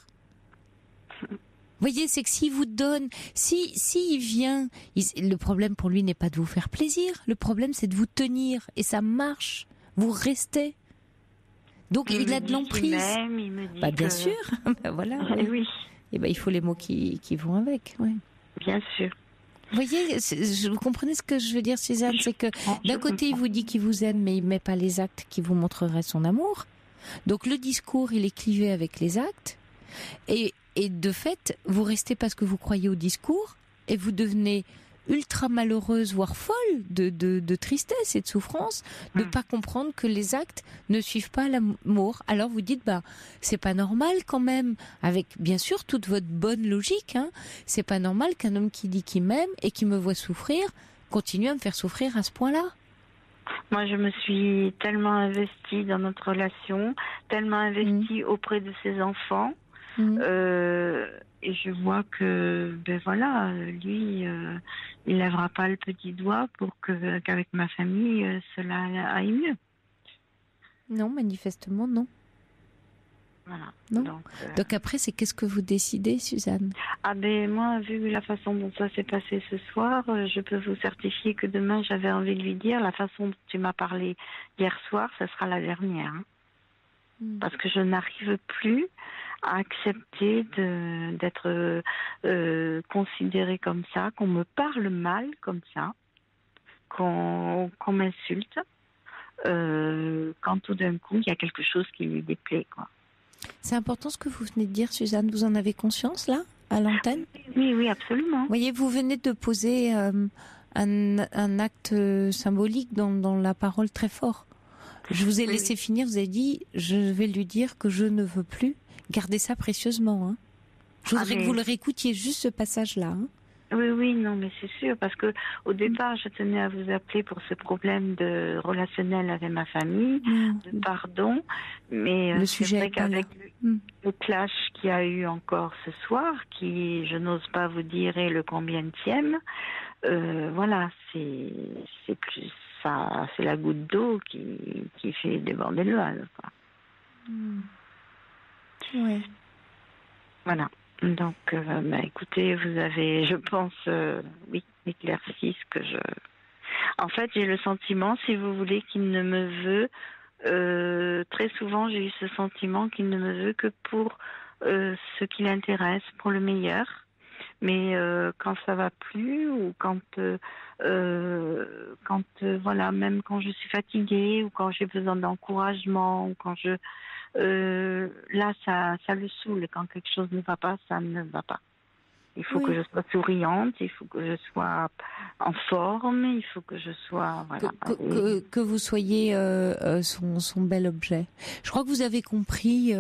Vous voyez, c'est que s'il vous donne, il vient, le problème pour lui n'est pas de vous faire plaisir, le problème c'est de vous tenir, et ça marche. Vous restez. Donc il a de l'emprise. Il me dit bien sûr. Voilà. Oui. Et il faut les mots qui vont avec. Ouais. Bien sûr. Vous voyez, vous comprenez ce que je veux dire, Suzanne, c'est que d'un côté il vous dit qu'il vous aime, mais il met pas les actes qui vous montreraient son amour. Donc le discours, il est clivé avec les actes, et de fait, vous restez parce que vous croyez au discours, et vous devenez ultra malheureuse, voire folle de tristesse et de souffrance, de pas comprendre que les actes ne suivent pas l'amour. Alors vous dites, c'est pas normal quand même, avec bien sûr toute votre bonne logique, c'est pas normal qu'un homme qui dit qu'il m'aime et qui me voit souffrir continue à me faire souffrir à ce point-là. Moi, je me suis tellement investie dans notre relation, tellement investie auprès de ses enfants, et je vois que, lui, il lèvera pas le petit doigt pour qu'avec ma famille, cela aille mieux. Non, manifestement, non. Voilà. Non. Donc après, c'est qu'est-ce que vous décidez, Suzanne? Moi, vu la façon dont ça s'est passé ce soir, je peux vous certifier que demain, j'avais envie de lui dire, la façon dont tu m'as parlé hier soir, ce sera la dernière. Parce que je n'arrive plus à accepter d'être considérée comme ça, qu'on me parle mal comme ça, qu'on m'insulte, quand tout d'un coup, il y a quelque chose qui lui déplaît, quoi. C'est important ce que vous venez de dire, Suzanne. Vous en avez conscience, là, à l'antenne? Oui, absolument. Vous voyez, vous venez de poser un acte symbolique dans la parole très fort. Je vous ai laissé finir, vous avez dit, je vais lui dire que je ne veux plus. Gardez ça précieusement. Je voudrais que vous le réécoutiez, juste ce passage-là. Oui, non, mais c'est sûr, parce que au départ, je tenais à vous appeler pour ce problème de relationnel avec ma famille, de pardon, mais le c'est sujet vrai est pas là. qu'avec le clash qu'il y a eu encore ce soir, qui, je n'ose pas vous dire, est le combienième, voilà, c'est plus ça, c'est la goutte d'eau qui fait déborder le vase, quoi. Ouais. Voilà. Donc, écoutez, vous avez, je pense, oui, éclairci ce que je... En fait, j'ai le sentiment, si vous voulez, qu'il ne me veut... très souvent, j'ai eu ce sentiment qu'il ne me veut que pour ce qui l'intéresse, pour le meilleur. Mais quand ça va plus, ou voilà, même quand je suis fatiguée, ou quand j'ai besoin d'encouragement, ou quand je... là, ça le saoule. Quand quelque chose ne va pas, ça ne va pas. Il faut que je sois souriante, il faut que je sois en forme, il faut que je sois... Voilà. Que vous soyez son bel objet. Je crois que vous avez compris,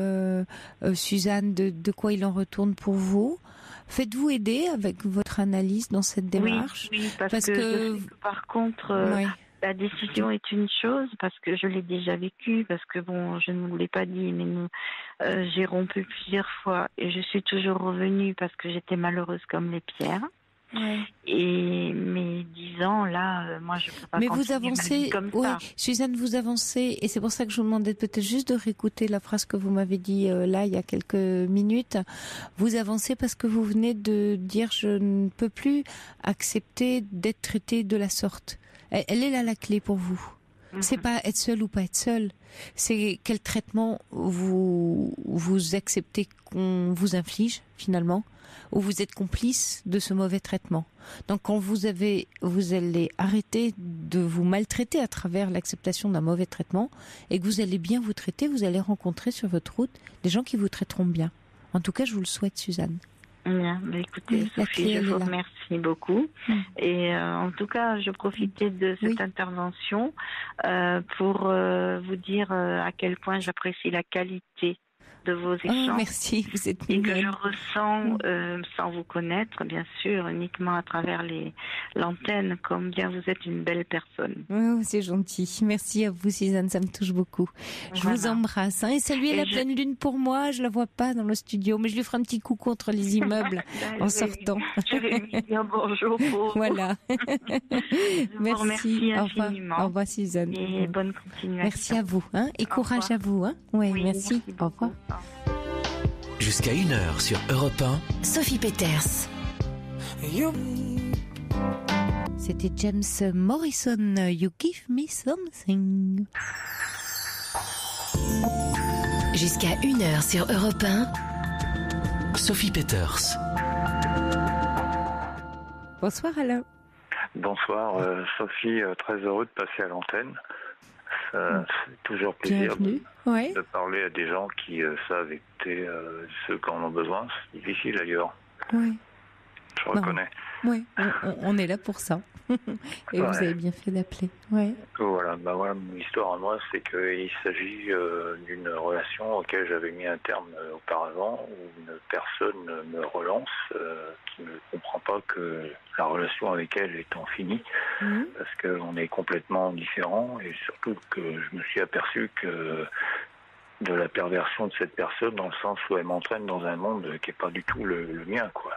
Suzanne, de quoi il en retourne pour vous. Faites-vous aider avec votre analyse dans cette démarche? Oui, parce que par contre... La décision est une chose, parce que je l'ai déjà vécue, parce que bon, je ne vous l'ai pas dit, mais j'ai rompu plusieurs fois et je suis toujours revenue parce que j'étais malheureuse comme les pierres. Ouais. Et mes 10 ans, là, moi, je peux pas. Mais continuer vous avancez, ma vie comme ça. Suzanne, vous avancez, et c'est pour ça que je vous demandais peut-être juste de réécouter la phrase que vous m'avez dit là, il y a quelques minutes. Vous avancez parce que vous venez de dire, je ne peux plus accepter d'être traitée de la sorte. Elle est là la clé pour vous. C'est pas être seul ou pas être seul. C'est quel traitement vous acceptez qu'on vous inflige finalement, ou vous êtes complice de ce mauvais traitement. Donc quand vous allez arrêter de vous maltraiter à travers l'acceptation d'un mauvais traitement et que vous allez bien vous traiter, vous allez rencontrer sur votre route des gens qui vous traiteront bien. En tout cas, je vous le souhaite, Suzanne. Bien, écoutez, Sophie, je vous remercie beaucoup. Et en tout cas, je profitais de cette intervention pour vous dire à quel point j'apprécie la qualité de vos échanges. Merci, vous êtes et mignonne. que je ressens, sans vous connaître, bien sûr, uniquement à travers l'antenne, combien vous êtes une belle personne. Oh, c'est gentil. Merci à vous, Suzanne, ça me touche beaucoup. Je vous embrasse. Et saluez la pleine lune pour moi. Je la vois pas dans le studio, mais je lui ferai un petit coucou contre les immeubles en sortant. Je vais lui dire bonjour pour Voilà. Merci infiniment. Au revoir, Suzanne. Et bonne continuation. Merci à vous. Et courage à vous. Oui, merci. Au revoir. Jusqu'à 1h sur Europe 1. Sophie Peters. C'était James Morrison. You give me something. Jusqu'à 1h sur Europe 1. Sophie Peters. Bonsoir Alain. Bonsoir Sophie, très heureux de passer à l'antenne. Ça fait toujours plaisir de parler à des gens qui savent écouter ceux qui en ont besoin. C'est difficile d'ailleurs. Oui. Je reconnais. Oui, on est là pour ça. Et vous avez bien fait d'appeler. Ouais. Voilà, mon histoire à moi, c'est qu'il s'agit d'une relation auquel j'avais mis un terme auparavant, où une personne me relance, qui ne comprend pas que la relation avec elle étant finie, parce qu'on est complètement différents, et surtout que je me suis aperçu que de la perversion de cette personne, dans le sens où elle m'entraîne dans un monde qui n'est pas du tout le mien, quoi.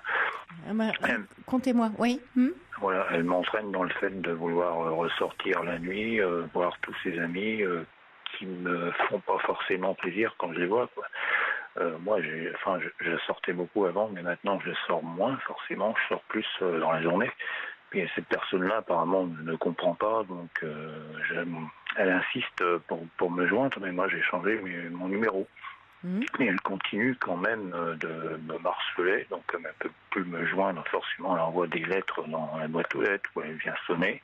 Comptez-moi, oui. Voilà, elle m'entraîne dans le fait de vouloir ressortir la nuit, voir tous ses amis qui me font pas forcément plaisir quand je les vois, quoi. Moi, je sortais beaucoup avant, mais maintenant je sors moins, forcément, je sors plus dans la journée. Et cette personne-là, apparemment, ne comprend pas, donc elle insiste pour me joindre, mais moi j'ai changé mon numéro. Et elle continue quand même de me harceler, donc comme elle ne peut plus me joindre, forcément elle envoie des lettres dans la boîte aux lettres où elle vient sonner.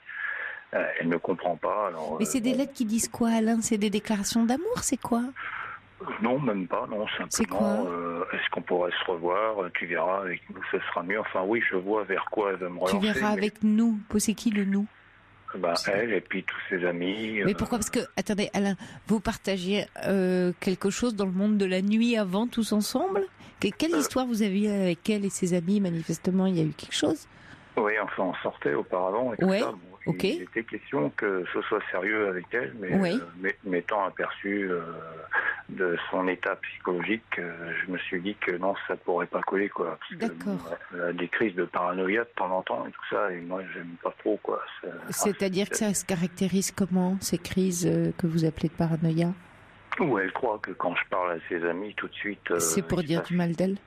Elle ne comprend pas. Alors, mais c'est des lettres qui disent quoi, Alain? C'est des déclarations d'amour, c'est quoi? Non, même pas, non, simplement, est-ce qu'on pourrait se revoir? Tu verras, avec nous ce sera mieux. Enfin oui, je vois vers quoi elle veut me relancer. Tu verras avec nous. C'est qui le nous? Elle et puis tous ses amis. Mais pourquoi? Parce que, attendez, Alain, vous partagiez quelque chose dans le monde de la nuit avant, tous ensemble? Quelle histoire vous avez eue avec elle et ses amis? Manifestement, il y a eu quelque chose. Oui, enfin, on sortait auparavant et tout ça. Bon, ok. Il était question que ce soit sérieux avec elle, mais m'étant aperçu de son état psychologique, je me suis dit que non, ça pourrait pas coller, quoi. D'accord. Elle a des crises de paranoïa de temps en temps et tout ça, et moi, j'aime pas trop, quoi. C'est-à-dire que ça se caractérise comment, ces crises que vous appelez de paranoïa? Où elle croit que quand je parle à ses amis, tout de suite... c'est pour dire du mal d'elle?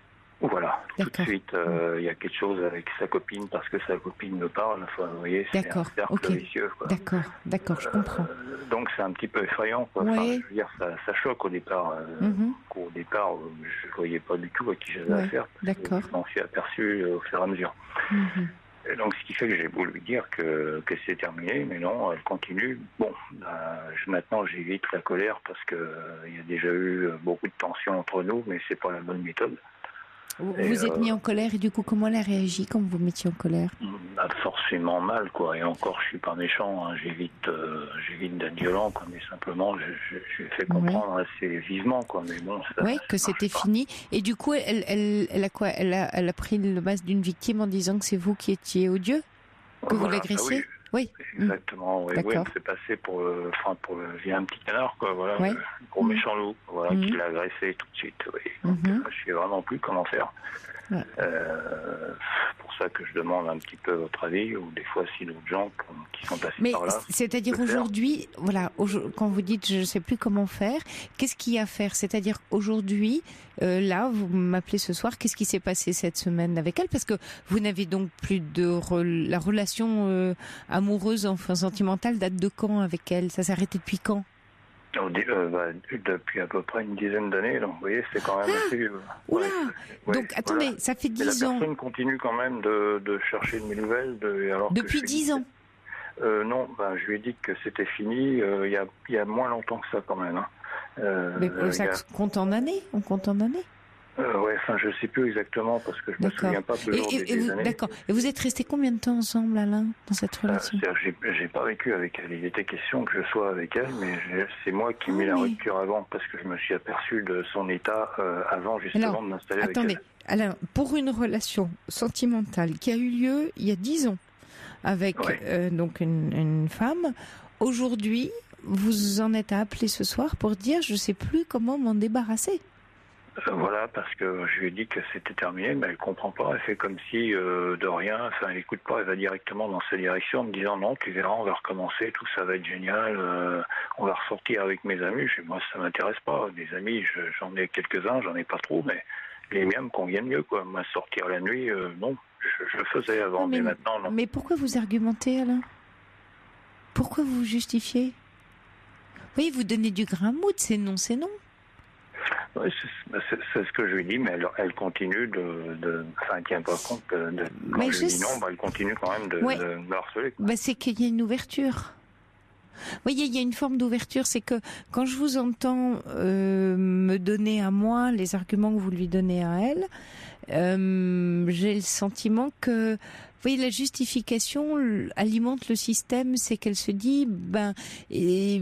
Voilà, tout de suite, il y a quelque chose avec sa copine parce que sa copine me parle. Enfin, vous voyez, c'est un cercle vicieux. Quoi. D'accord, je comprends. Donc c'est un petit peu effrayant. Quoi. Enfin, je veux dire, ça choque au départ. Au départ, je ne voyais pas du tout à qui j'avais affaire. D'accord. Je m'en suis aperçu au fur et à mesure. Et donc, ce qui fait que j'ai beau lui dire que c'est terminé, mais non, elle continue. Bon, maintenant, j'évite la colère parce que il y a déjà eu beaucoup de tensions entre nous, mais c'est pas la bonne méthode. Vous êtes mis en colère et du coup, comment elle a réagi quand vous vous mettiez en colère? Forcément mal, quoi. Et encore, je suis pas méchant. Hein. J'évite d'être violent, quoi. Mais simplement, je fait comprendre assez vivement, quoi. Mais bon, que c'était fini. Et du coup, elle a quoi? Elle a pris le masque d'une victime en disant que c'est vous qui étiez odieux, que vous l'agressiez. Oui. Exactement. Oui, elle me fait passer pour via un petit canard, quoi. Voilà, le gros méchant loup, voilà, qui l'a agressé tout de suite. Oui. Donc, je sais vraiment plus comment faire. Pour ça que je demande un petit peu votre avis, ou des fois si d'autres gens qui sont passés par là. C'est-à-dire aujourd'hui, quand vous dites je ne sais plus comment faire, qu'est-ce qu'il y a à faire? C'est-à-dire aujourd'hui, là, vous m'appelez ce soir, qu'est-ce qui s'est passé cette semaine avec elle? Parce que vous n'avez donc plus de la relation amoureuse, enfin sentimentale, date de quand avec elle? Ça s'est arrêté depuis quand? Depuis à peu près une dizaine d'années, donc vous voyez, c'est quand même assez... donc attendez, ça fait 10 ans. La personne continue quand même de chercher de mes nouvelles. Depuis 10 ans non, je lui ai dit que c'était fini il y a moins longtemps que ça quand même. Hein. Mais ça compte en années? On compte en années? Je sais plus exactement parce que je me souviens pas toujours des années. D'accord. Et vous êtes restés combien de temps ensemble, Alain, dans cette relation? J'ai pas vécu avec elle. Il était question que je sois avec elle, mais c'est moi qui ai mis la rupture avant parce que je me suis aperçu de son état avant justement de m'installer avec elle. Attendez, Alain, pour une relation sentimentale qui a eu lieu il y a 10 ans avec donc une femme, aujourd'hui, vous en êtes à appeler ce soir pour dire je sais plus comment m'en débarrasser. Voilà, parce que je lui ai dit que c'était terminé, mais elle comprend pas. Elle fait comme si de rien. Enfin, elle écoute pas. Elle va directement dans sa direction en me disant non, tu verras, on va recommencer, tout ça va être génial. On va ressortir avec mes amis. Moi, ça m'intéresse pas. Des amis, j'en ai quelques-uns, j'en ai pas trop, mais les miens me conviennent mieux, quoi. Moi, sortir la nuit, non, je le faisais avant, mais maintenant non. Mais pourquoi vous argumentez, Alain? Pourquoi vous justifiez? Oui, vous donnez du grain à moudre. C'est non, c'est non. Oui, c'est ce que je lui dis, mais elle continue elle tient pas compte quand je lui dis non, elle continue quand même de me harceler. C'est qu'il y a une ouverture. Vous voyez, il y a une forme d'ouverture, c'est que quand je vous entends me donner à moi les arguments que vous lui donnez à elle, j'ai le sentiment que, vous voyez, la justification alimente le système, c'est qu'elle se dit,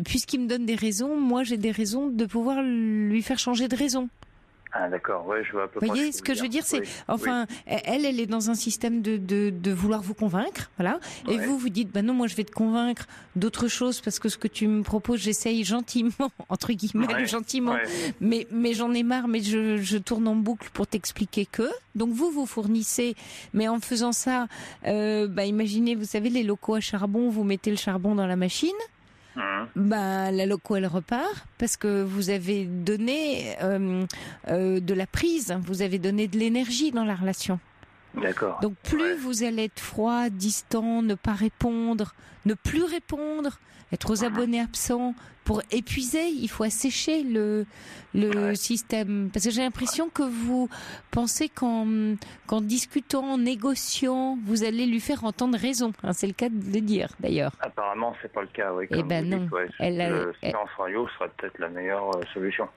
puisqu'il me donne des raisons, moi j'ai des raisons de pouvoir lui faire changer de raison. Ah d'accord, je vois à peu près. Vous voyez, ce que je veux dire, c'est, elle est dans un système de vouloir vous convaincre, voilà. Et vous dites, non, moi je vais te convaincre d'autre chose parce que ce que tu me proposes, j'essaye gentiment, entre guillemets, gentiment, mais j'en ai marre, mais je tourne en boucle pour t'expliquer que. Donc vous fournissez, mais en faisant ça, imaginez, vous savez, les locaux à charbon, vous mettez le charbon dans la machine. La loco elle repart parce que vous avez donné de la prise, vous avez donné de l'énergie dans la relation. D'accord. Donc plus vous allez être froid, distant, ne pas répondre, ne plus répondre, être aux abonnés absents, pour épuiser, il faut assécher le système. Parce que j'ai l'impression que vous pensez qu'en discutant, en négociant, vous allez lui faire entendre raison. C'est le cas de le dire, d'ailleurs. Apparemment, c'est pas le cas. Oui, non. Le silence radio sera peut-être la meilleure solution.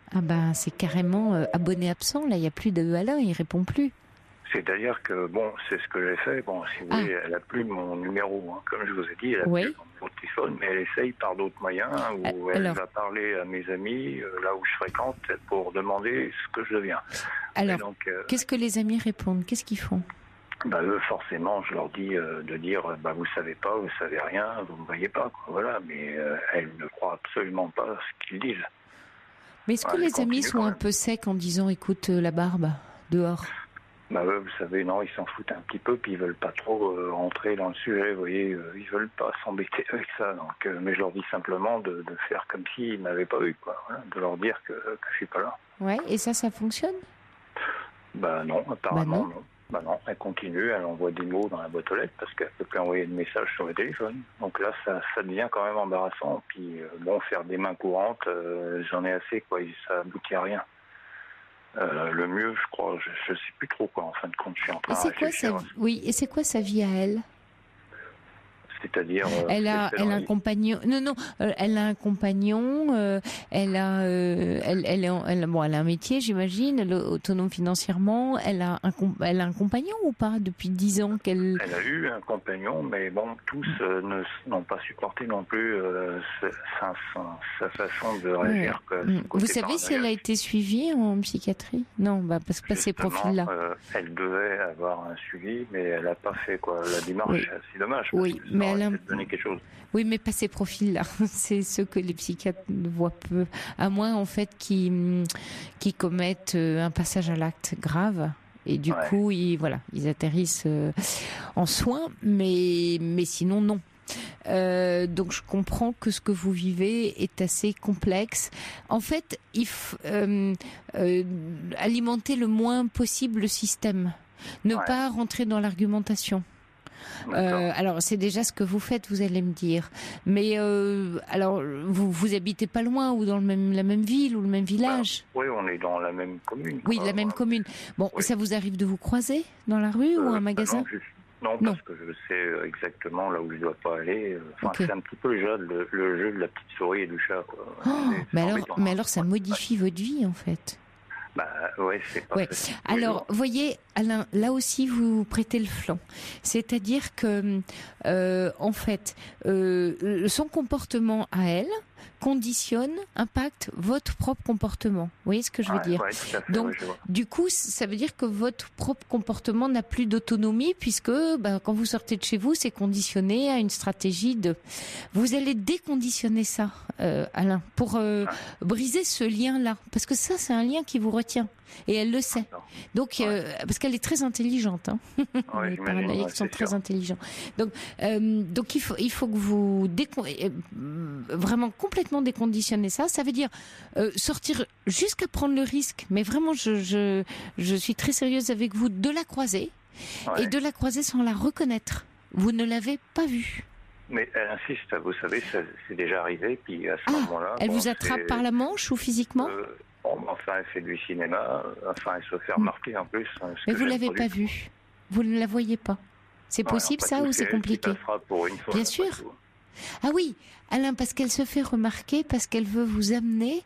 C'est carrément abonné absent. Là, il n'y a plus de Alain, il répond plus. C'est-à-dire que, c'est ce que j'ai fait. Si vous voulez, elle n'a plus mon numéro. Comme je vous ai dit, elle n'a plus mon numéro de téléphone, mais elle essaye par d'autres moyens, où elle va parler à mes amis, là où je fréquente, pour demander ce que je deviens. Alors, qu'est-ce que les amis répondent? Qu'est-ce qu'ils font? Eux, forcément, je leur dis de dire, vous savez pas, vous savez rien, vous me voyez pas, quoi. Voilà. Mais elles ne croient absolument pas ce qu'ils disent. Mais est-ce que les amis sont un peu secs en disant, écoute, la barbe, dehors? Eux, vous savez, non, ils s'en foutent un petit peu, puis ils veulent pas trop rentrer dans le sujet, vous voyez, ils veulent pas s'embêter avec ça. Donc, mais je leur dis simplement de faire comme s'ils n'avaient pas eu, quoi. Voilà, de leur dire que je suis pas là. Ouais, et ça fonctionne? Non, apparemment non. Non, elle continue, elle envoie des mots dans la boîte aux lettres parce qu'elle peut plus envoyer de messages sur le téléphone. Donc là, ça devient quand même embarrassant. Puis faire des mains courantes, j'en ai assez, quoi. Ça aboutit à rien. Le mieux, je crois, je sais plus trop, quoi. En fin de compte, je suis en train de réfléchir. Et c'est quoi sa vie à elle? C'est-à-dire, elle a un compagnon. Non, elle a un compagnon. Elle a un métier, j'imagine. Elle est autonome financièrement. Elle a un compagnon ou pas depuis 10 ans qu'elle. Elle a eu un compagnon, mais tous n'ont pas supporté non plus sa façon de réagir. Vous savez si elle a été suivie en psychiatrie? Non, parce que pas ces profils-là. Elle devait avoir un suivi, mais elle n'a pas fait quoi. La démarche, c'est dommage. Oui, mais quelque chose. Oui, mais pas ces profils-là. C'est ceux que les psychiatres voient peu. À moins, en fait, qui commettent un passage à l'acte grave. Et du coup, ils atterrissent en soins. Mais sinon, non. Donc, je comprends que ce que vous vivez est assez complexe. En fait, il faut alimenter le moins possible le système. Ne pas rentrer dans l'argumentation. Alors c'est déjà ce que vous faites, vous allez me dire. Mais alors vous habitez pas loin ou dans la même ville ou le même village? Oui, on est dans la même commune. Oui, la même commune. Bon, ça vous arrive de vous croiser dans la rue ou un magasin? Non, parce que je sais exactement là où je dois pas aller. C'est un petit peu le jeu de la petite souris et du chat, quoi. Mais alors ça modifie votre vie en fait. C'est pas Alors, voyez, Alain, là aussi, vous prêtez le flanc. C'est-à-dire que, en fait, son comportement à elle impacte votre propre comportement. Vous voyez ce que je veux dire? Donc, du coup, ça veut dire que votre propre comportement n'a plus d'autonomie puisque, quand vous sortez de chez vous, c'est conditionné à une stratégie de... Vous allez déconditionner ça, Alain, pour briser ce lien-là. Parce que ça, c'est un lien qui vous retient. Et elle le sait. Donc, parce qu'elle est très intelligente. Les paranoïaques sont très intelligents. Donc il faut que vous vraiment complètement déconditionnez ça. Ça veut dire sortir jusqu'à prendre le risque. Mais vraiment, je suis très sérieuse avec vous de la croiser et de la croiser sans la reconnaître. Vous ne l'avez pas vue. Mais elle insiste. Vous savez, c'est déjà arrivé. Puis à ce moment-là, elle vous attrape par la manche ou physiquement? Elle fait du cinéma, elle se fait remarquer en plus. Mais vous ne l'avez pas vue. Vous ne la voyez pas. C'est possible ça ou c'est compliqué? Bien sûr. Ah oui, Alain, parce qu'elle se fait remarquer, parce qu'elle veut vous amener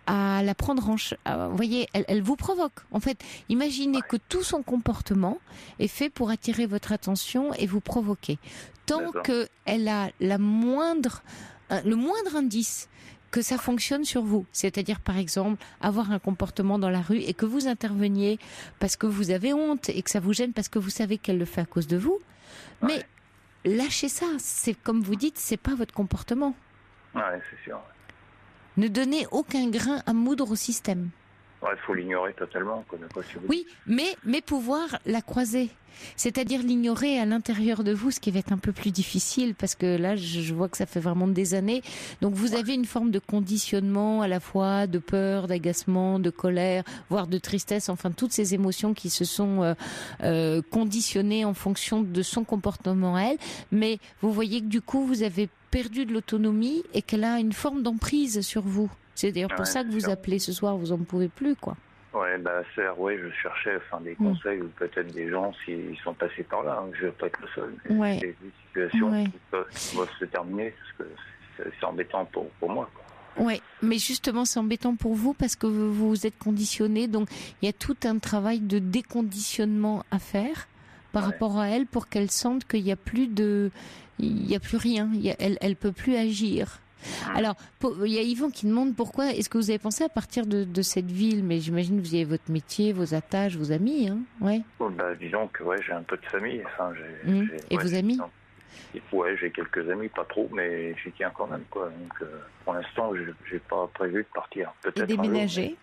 à la prendre en charge. Vous voyez, elle vous provoque. En fait, imaginez que tout son comportement est fait pour attirer votre attention et vous provoquer. Tant qu'elle a le moindre indice que ça fonctionne sur vous. C'est-à-dire, par exemple, avoir un comportement dans la rue et que vous interveniez parce que vous avez honte et que ça vous gêne parce que vous savez qu'elle le fait à cause de vous. Mais lâchez ça. C'est comme vous dites, c'est pas votre comportement. Ouais, c'est sûr. Ne donnez aucun grain à moudre au système. Il faut l'ignorer totalement. Oui, mais pouvoir la croiser. C'est-à-dire l'ignorer à l'intérieur de vous, ce qui va être un peu plus difficile, parce que là, je vois que ça fait vraiment des années. Donc vous avez une forme de conditionnement à la fois de peur, d'agacement, de colère, voire de tristesse, enfin toutes ces émotions qui se sont conditionnées en fonction de son comportement à elle. Mais vous voyez que du coup, vous avez perdu de l'autonomie et qu'elle a une forme d'emprise sur vous. C'est d'ailleurs pour ça que vous appelez ce soir, vous en pouvez plus, quoi. Je cherchais des conseils ou peut-être des gens s'ils sont passés par là. Je ne vais pas être le seul. C'est des situations qui peuvent se terminer parce que c'est embêtant pour moi, quoi. Oui, mais justement, c'est embêtant pour vous parce que vous êtes conditionné. Donc, il y a tout un travail de déconditionnement à faire par rapport à elle pour qu'elle sente qu'il n'y a plus rien. Elle peut plus agir. Alors, il y a Yvan qui demande pourquoi est-ce que vous avez pensé à partir de cette ville, mais j'imagine que vous avez votre métier, vos attaches, vos amis, hein, ouais. Disons que j'ai un peu de famille. Enfin, Et vos amis? Ouais, j'ai quelques amis, pas trop, mais j'y tiens quand même, quoi. Donc, pour l'instant, j'ai pas prévu de partir. Peut-être et déménager. un jour,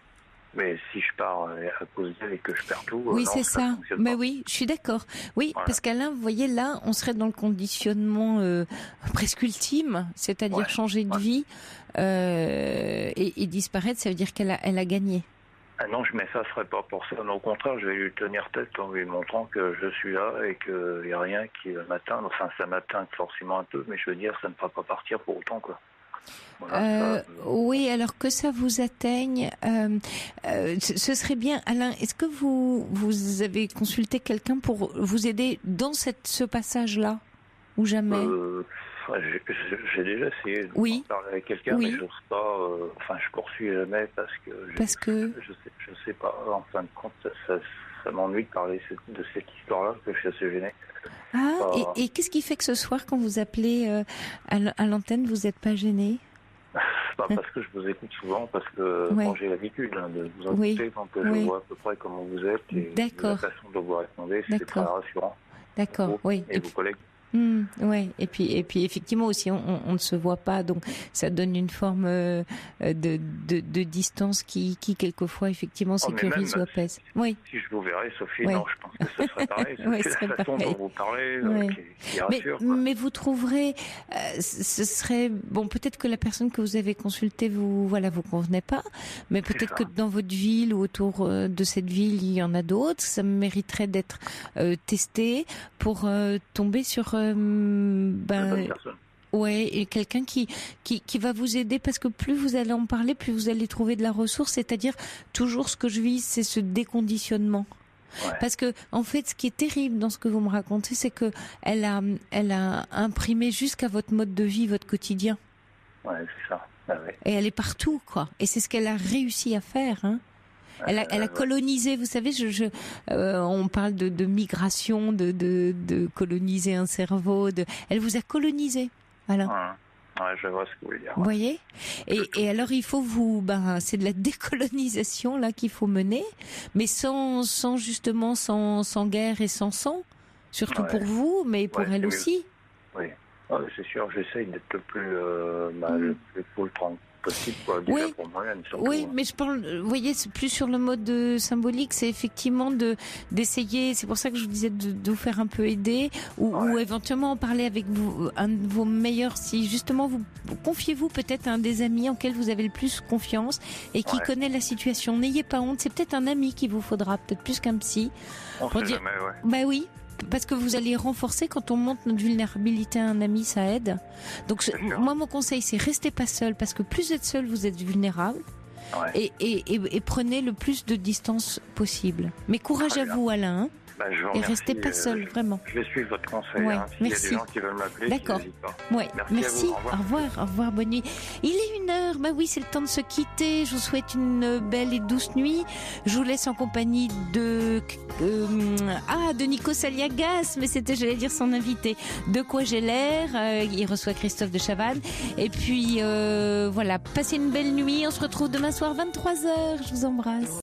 mais si je pars à cause d'elle et que je perds tout, oui, non, c'est ça. Mais pas. oui, je suis d'accord. Oui, Voilà. parce qu'Alain, vous voyez, là, on serait dans le conditionnement presque ultime, c'est-à-dire changer de vie et disparaître, ça veut dire qu'elle a gagné. Ah non, mais ça serait pas pour ça. Non, au contraire, je vais lui tenir tête en lui montrant que je suis là et qu'il n'y a rien qui m'atteint. Enfin, ça m'atteint forcément un peu, mais je veux dire, ça ne fera pas partir pour autant, quoi. Voilà, oui, alors que ça vous atteigne, ce serait bien. Alain, est-ce que vous avez consulté quelqu'un pour vous aider dans ce passage-là ou jamais? J'ai déjà essayé de parler avec quelqu'un, mais j'ose pas. Je poursuis jamais parce que je sais pas. En fin de compte, ça m'ennuie de parler de cette histoire-là, que je suis assez gêné. Et qu'est-ce qui fait que ce soir, quand vous appelez à l'antenne, vous n'êtes pas gêné? Parce que je vous écoute souvent, parce que j'ai l'habitude de vous écouter, donc je vois à peu près comment vous êtes et la façon dont vous répondez, c'est très rassurant. D'accord, oui. Et vos collègues. Ouais. Et puis effectivement aussi, on ne se voit pas, donc ça donne une forme de distance qui quelquefois effectivement sécurise ou apaise. Oui. Si je vous verrais, Sophie, non, je pense que ce serait pareil. C'est la façon dont vous parlez qui rassure. Mais vous trouverez, ce serait bon. Peut-être que la personne que vous avez consultée vous convenait pas, mais peut-être que dans votre ville ou autour de cette ville, il y en a d'autres. Ça mériterait d'être testé pour tomber sur et quelqu'un qui va vous aider, parce que plus vous allez en parler, plus vous allez trouver de la ressource, c'est-à-dire toujours ce que je vis, c'est ce déconditionnement. Parce que en fait, ce qui est terrible dans ce que vous me racontez, c'est que elle a imprimé jusqu'à votre mode de vie, votre quotidien. Ouais, c'est ça. Et elle est partout, quoi. Et c'est ce qu'elle a réussi à faire, hein. Elle a colonisé, vous savez, on parle de migration, de coloniser un cerveau, elle vous a colonisé, voilà. Je vois ce que vous voulez dire. Vous voyez ? Et alors il faut c'est de la décolonisation là qu'il faut mener, mais sans guerre et sans sang, surtout pour vous, mais pour elle aussi. Oui, c'est sûr, j'essaye d'être le plus cool possible, quoi, déjà pour moi-même. Oui, mais je parle, vous voyez, c'est plus sur le mode symbolique, c'est effectivement d'essayer, c'est pour ça que je vous disais de vous faire un peu aider, ou éventuellement en parler avec un de vos meilleurs, si justement vous confiez-vous peut-être à un des amis en quel vous avez le plus confiance et qui connaît la situation. N'ayez pas honte, c'est peut-être un ami qu'il vous faudra, peut-être plus qu'un psy. On sait jamais, oui. Parce que vous allez renforcer quand on montre notre vulnérabilité à un ami, ça aide. Donc moi, mon conseil, c'est restez pas seul, parce que plus vous êtes seul, vous êtes vulnérable. Et prenez le plus de distance possible. Mais courage à vous, Alain. Et restez pas seul, vraiment. Je vais suivre votre conseil. S'il y a des gens qui veulent m'appeler, d'accord. Merci. Au revoir, bonne nuit. Il est 1h. Oui, c'est le temps de se quitter. Je vous souhaite une belle et douce nuit. Je vous laisse en compagnie de Nico Saliagas, mais c'était, j'allais dire, son invité. De quoi j'ai l'air. Il reçoit Christophe de Chavannes. Et puis, passez une belle nuit. On se retrouve demain soir, 23h. Je vous embrasse.